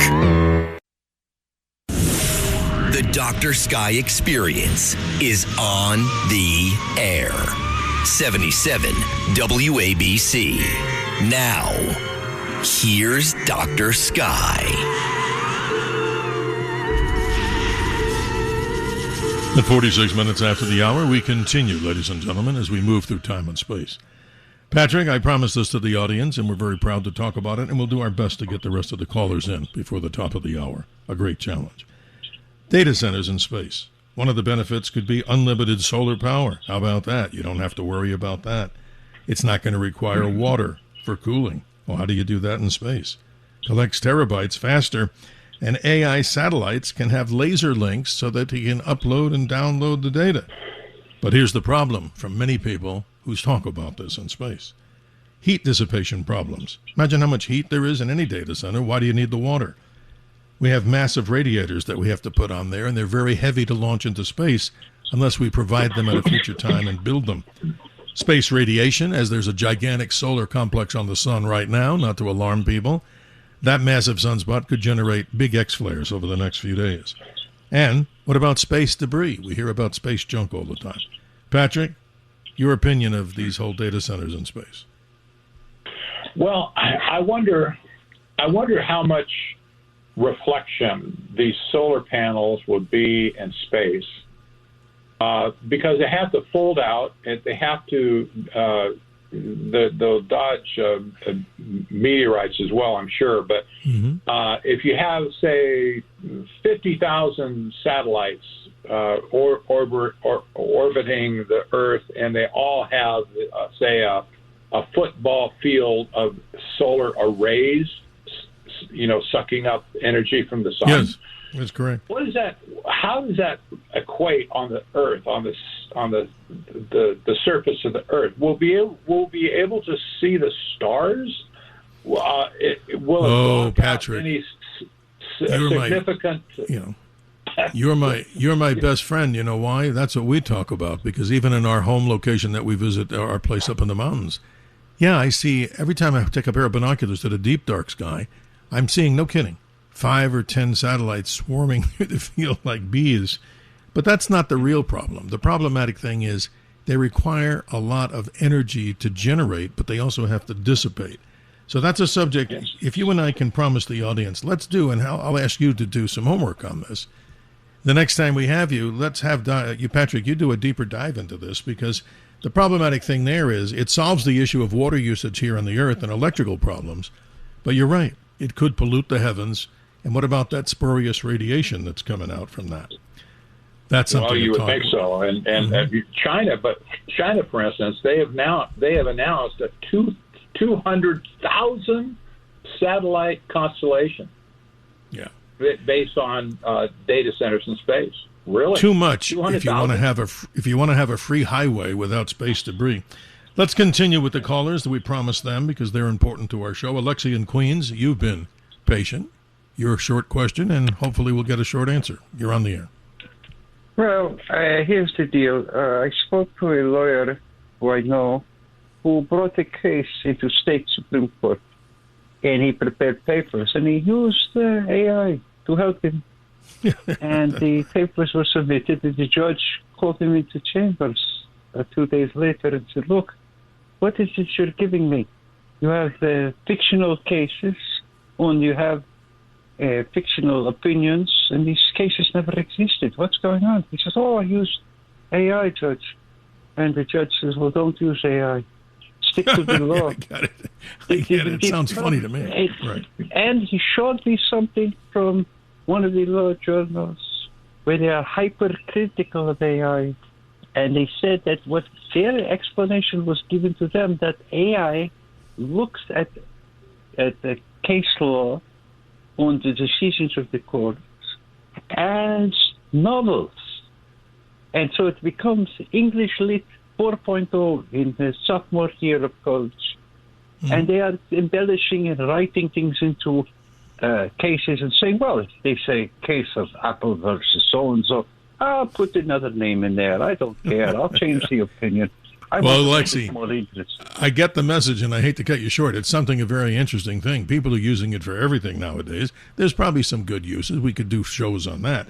The Dr. Sky Experience is on the air. 77 WABC. Now, here's Dr. Sky. At 46 minutes after the hour, we continue, ladies and gentlemen, as we move through time and space. Patrick, I promised this to the audience, and we're very proud to talk about it, and we'll do our best to get the rest of the callers in before the top of the hour. A great challenge. Data centers in space. One of the benefits could be unlimited solar power. How about that? You don't have to worry about that. It's not going to require water for cooling. Well, how do you do that in space? Collects terabytes faster. And AI satellites can have laser links so that he can upload and download the data. But here's the problem from many people who talk about this in space. Heat dissipation problems. Imagine how much heat there is in any data center. Why do you need the water? We have massive radiators that we have to put on there, and they're very heavy to launch into space unless we provide them at a future time and build them. Space radiation, as there's a gigantic solar complex on the sun right now, not to alarm people, that massive sunspot could generate big X-flares over the next few days. And what about space debris? We hear about space junk all the time. Patrick, your opinion of these whole data centers in space? Well, I wonder how much reflection these solar panels would be in space, because they have to fold out, and they have to they'll dodge meteorites as well, I'm sure. But if you have, say, 50,000 satellites orbiting the Earth, and they all have, say, a football field of solar arrays, sucking up energy from the sun. Yes, that's correct. What is that? How does that equate on the Earth, on the surface of the Earth? We'll be able to see the stars. Will it Patrick, any significant? You're my best friend. You know why? That's what we talk about. Because even in our home location that we visit, our place up in the mountains, I see every time I take a pair of binoculars to the deep dark sky, I'm seeing, no kidding, 5 or 10 satellites swarming through the field like bees. But that's not the real problem. The problematic thing is they require a lot of energy to generate, but they also have to dissipate. So that's a subject, if you and I can promise the audience, let's do, and I'll ask you to do some homework on this, the next time we have you, let's have you, Patrick, you do a deeper dive into this, because the problematic thing there is it solves the issue of water usage here on the Earth and electrical problems. But you're right. It could pollute the heavens. And what about that spurious radiation that's coming out from that? That's something. Well, you would talk think so. And China, for instance, they have announced a 200,000 satellite constellation. Yeah. Based on data centers in space. Really? Too much if you want to have a free highway without space debris. Let's continue with the callers that we promised them, because they're important to our show. Alexi in Queens, you've been patient. Your short question, and hopefully we'll get a short answer. You're on the air. Well, here's the deal. I spoke to a lawyer who I know who brought a case into state Supreme Court, and he prepared papers, and he used AI to help him. And the papers were submitted, and the judge called him into chambers 2 days later and said, look, what is it you're giving me? You have fictional cases, and you have fictional opinions, and these cases never existed. What's going on? He says, I used AI, Judge. And the judge says, well, don't use AI. Stick to the law. I get it. It sounds funny to me. Right. And he showed me something from one of the law journals where they are hypercritical of AI. And they said that what their explanation was given to them, that AI looks at the case law on the decisions of the courts as novels. And so it becomes English Lit 4.0 in the sophomore year of college. And they are embellishing and writing things into cases and saying, well, if they say case of Apple versus so-and-so, I'll put another name in there. I don't care. I'll change the opinion. Well, Alexi, I get the message, and I hate to cut you short. It's something a very interesting thing. People are using it for everything nowadays. There's probably some good uses. We could do shows on that.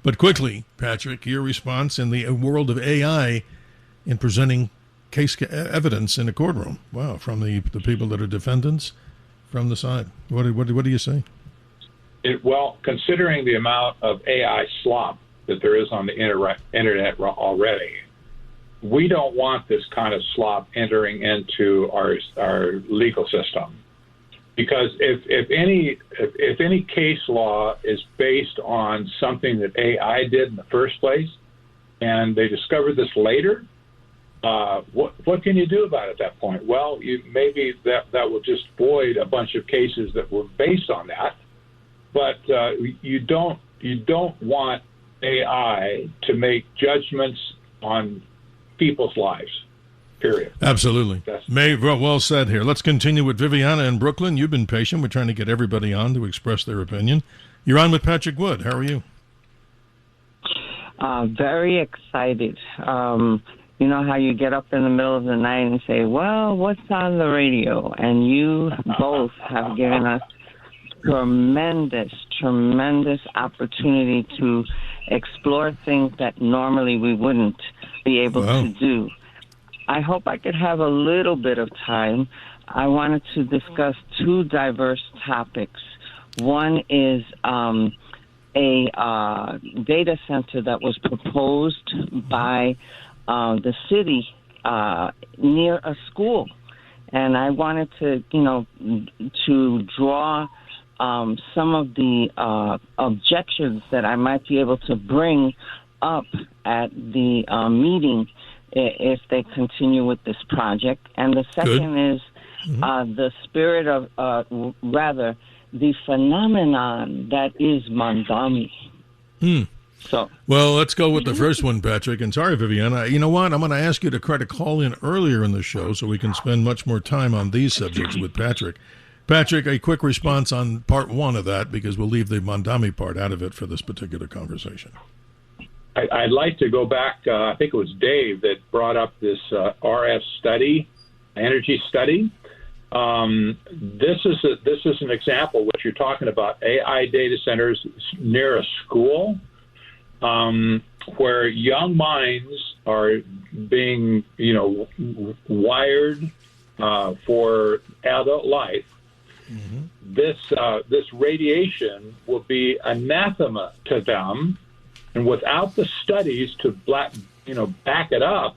But quickly, Patrick, your response in the world of AI in presenting case evidence in a courtroom. Wow, from the people that are defendants from the side. What do you say? Well, considering the amount of AI slop that there is on the internet already, we don't want this kind of slop entering into our legal system, because if any case law is based on something that AI did in the first place, and they discovered this later, what can you do about it at that point? Well, maybe that will just void a bunch of cases that were based on that, but you don't want AI to make judgments on people's lives, period. Absolutely. Well said here. Let's continue with Viviana in Brooklyn. You've been patient. We're trying to get everybody on to express their opinion. You're on with Patrick Wood. How are you? Very excited. You know how you get up in the middle of the night and say, well, what's on the radio? And you both have given us tremendous opportunity to explore things that normally we wouldn't be able to do. I hope I could have a little bit of time. I wanted to discuss two diverse topics. One is a data center that was proposed by the city near a school. And I wanted to, to draw some of the objections that I might be able to bring up at the meeting if they continue with this project. And the second is the spirit of, rather, the phenomenon that is Mandami. So, well, let's go with the first one, Patrick. And sorry, Viviana. You know what? I'm going to ask you to try to call in earlier in the show so we can spend much more time on these subjects with Patrick. Patrick, a quick response on part one of that, because we'll leave the Mandami part out of it for this particular conversation. I'd like to go back. I think it was Dave that brought up this RF study, energy study. This is an example. What you're talking about, AI data centers near a school, where young minds are being, wired for adult life. This radiation will be anathema to them. And without the studies to back it up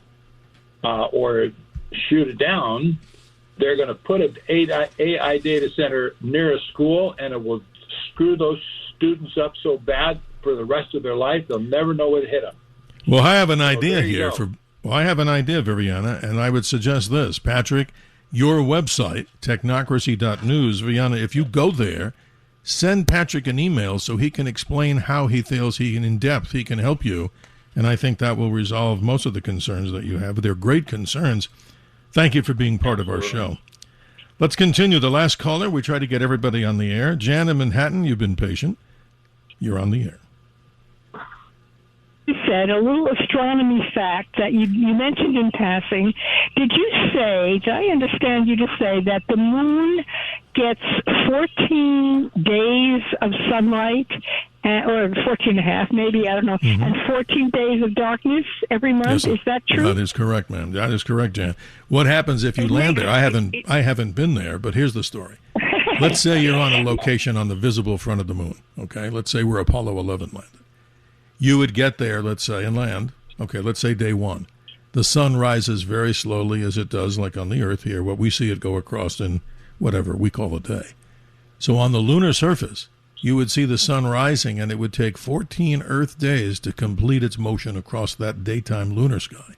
or shoot it down, they're going to put an AI data center near a school, and it will screw those students up so bad for the rest of their life they'll never know what hit them. Well, I have an idea here I have an idea, Viviana, and I would suggest this. Patrick, your website, technocracy.news, Viviana, if you go there, send Patrick an email so he can explain how he feels he can help you, and I think that will resolve most of the concerns that you have. They're great concerns. Thank you for being part of our show. Let's continue. The last caller, we try to get everybody on the air. Jan in Manhattan, you've been patient. You're on the air. You said a little astronomy fact that you mentioned in passing. Did I understand you to say that the moon gets 14 days of sunlight, or 14 and a half, maybe, I don't know, and 14 days of darkness every month? Yes, is that true? That is correct, ma'am. That is correct, Jan. What happens if you land there? I haven't been there, but here's the story. Let's say you're on a location on the visible front of the moon, okay? Let's say we're Apollo 11 landed. You would get there, let's say, and land. Okay, let's say day one. The sun rises very slowly as it does, like on the Earth here, what we see it go across in whatever we call a day. So on the lunar surface, you would see the sun rising, and it would take 14 Earth days to complete its motion across that daytime lunar sky.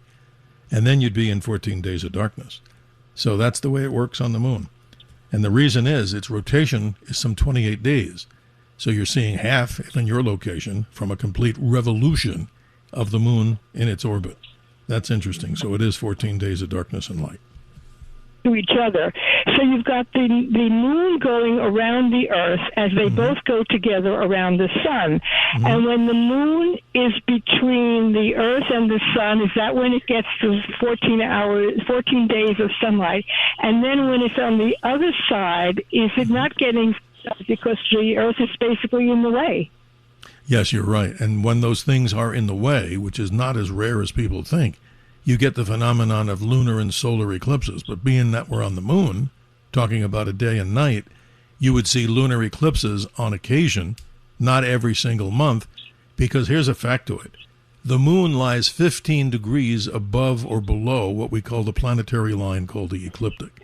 And then you'd be in 14 days of darkness. So that's the way it works on the moon. And the reason is its rotation is some 28 days. So you're seeing half, in your location, from a complete revolution of the moon in its orbit. That's interesting. So it is 14 days of darkness and light. To each other. So you've got the moon going around the Earth as they both go together around the sun. And when the moon is between the Earth and the sun, is that when it gets to 14 days of sunlight? And then when it's on the other side, is it not getting because the Earth is basically in the way? Yes, you're right. And when those things are in the way, which is not as rare as people think, you get the phenomenon of lunar and solar eclipses. But being that we're on the moon, talking about a day and night, you would see lunar eclipses on occasion, not every single month, because here's a fact to it. The moon lies 15 degrees above or below what we call the planetary line called the ecliptic.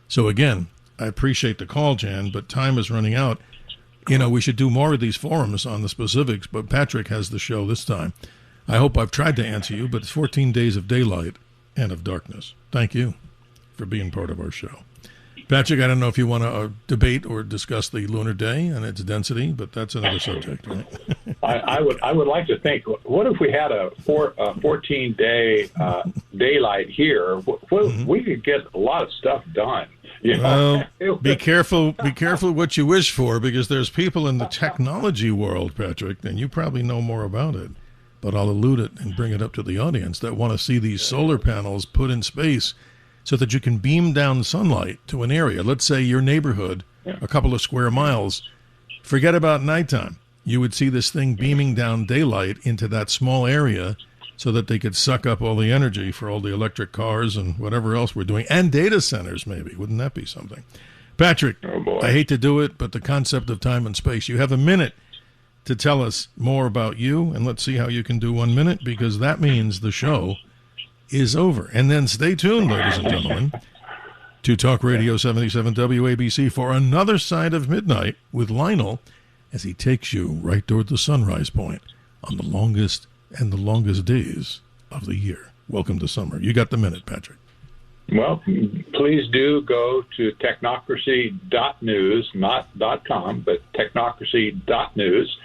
So again, I appreciate the call, Jan, but time is running out. We should do more of these forums on the specifics, but Patrick has the show this time. I hope I've tried to answer you, but it's 14 days of daylight and of darkness. Thank you for being part of our show. Patrick, I don't know if you want to debate or discuss the lunar day and its density, but that's another subject, right? I would like to think, what if we had a 14-day daylight here? We could get a lot of stuff done. Well, be careful what you wish for, because there's people in the technology world, Patrick, and you probably know more about it, but I'll allude it and bring it up to the audience, that want to see these solar panels put in space so that you can beam down sunlight to an area. Let's say your neighborhood, a couple of square miles. Forget about nighttime. You would see this thing beaming down daylight into that small area so that they could suck up all the energy for all the electric cars and whatever else we're doing, and data centers maybe. Wouldn't that be something? Patrick, I hate to do it, but the concept of time and space. You have a minute to tell us more about you, and let's see how you can do 1 minute, because that means the show is over. And then stay tuned, ladies and gentlemen, to Talk Radio 77 WABC for another Side of Midnight with Lionel, as he takes you right toward the sunrise point on the longest days of the year. Welcome to summer. You got the minute, Patrick. Well, please do go to technocracy.news, not .com, but technocracy.news.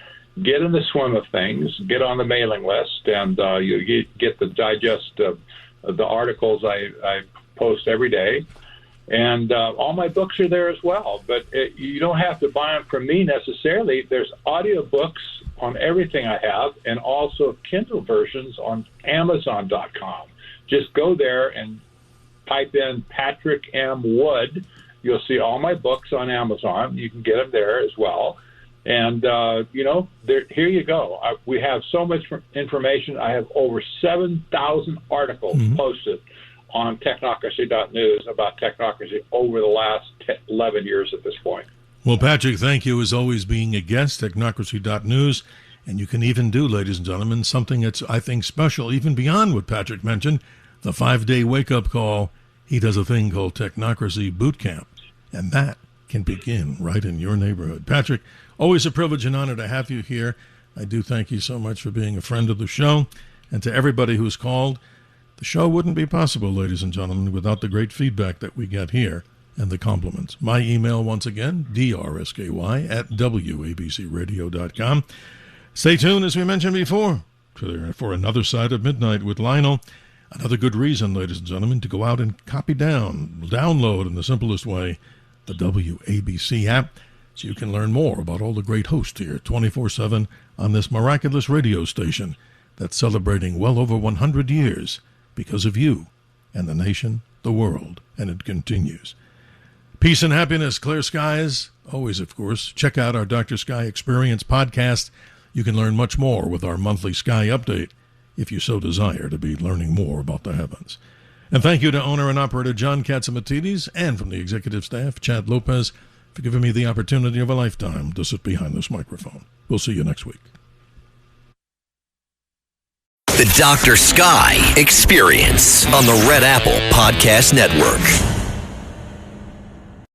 Get in the swim of things, get on the mailing list, and you get the digest of the articles I post every day. And all my books are there as well, but you don't have to buy them from me necessarily. There's audiobooks on everything I have, and also Kindle versions on Amazon.com. Just go there and type in Patrick M. Wood. You'll see all my books on Amazon. You can get them there as well. And, here you go. We have so much information. I have over 7,000 articles posted on technocracy.news about technocracy over the last 11 years at this point. Well, Patrick, thank you as always being a guest, technocracy.news. And you can even do, ladies and gentlemen, something that's, I think, special, even beyond what Patrick mentioned, the 5-day wake-up call. He does a thing called Technocracy Boot Camp, and that can begin right in your neighborhood. Patrick, always a privilege and honor to have you here. I do thank you so much for being a friend of the show. And to everybody who's called, the show wouldn't be possible, ladies and gentlemen, without the great feedback that we get here and the compliments. My email, once again, drsky@wabcradio.com. Stay tuned, as we mentioned before, for Another Side of Midnight with Lionel. Another good reason, ladies and gentlemen, to go out and download in the simplest way, the WABC app, so you can learn more about all the great hosts here 24/7 on this miraculous radio station that's celebrating well over 100 years because of you and the nation, the world, and it continues. Peace and happiness, clear skies, always, of course. Check out our Dr. Sky Experience podcast. You can learn much more with our monthly Sky Update if you so desire to be learning more about the heavens. And thank you to owner and operator John Katsimatidis, and from the executive staff, Chad Lopez, for giving me the opportunity of a lifetime to sit behind this microphone. We'll see you next week. The Dr. Sky Experience on the Red Apple Podcast Network.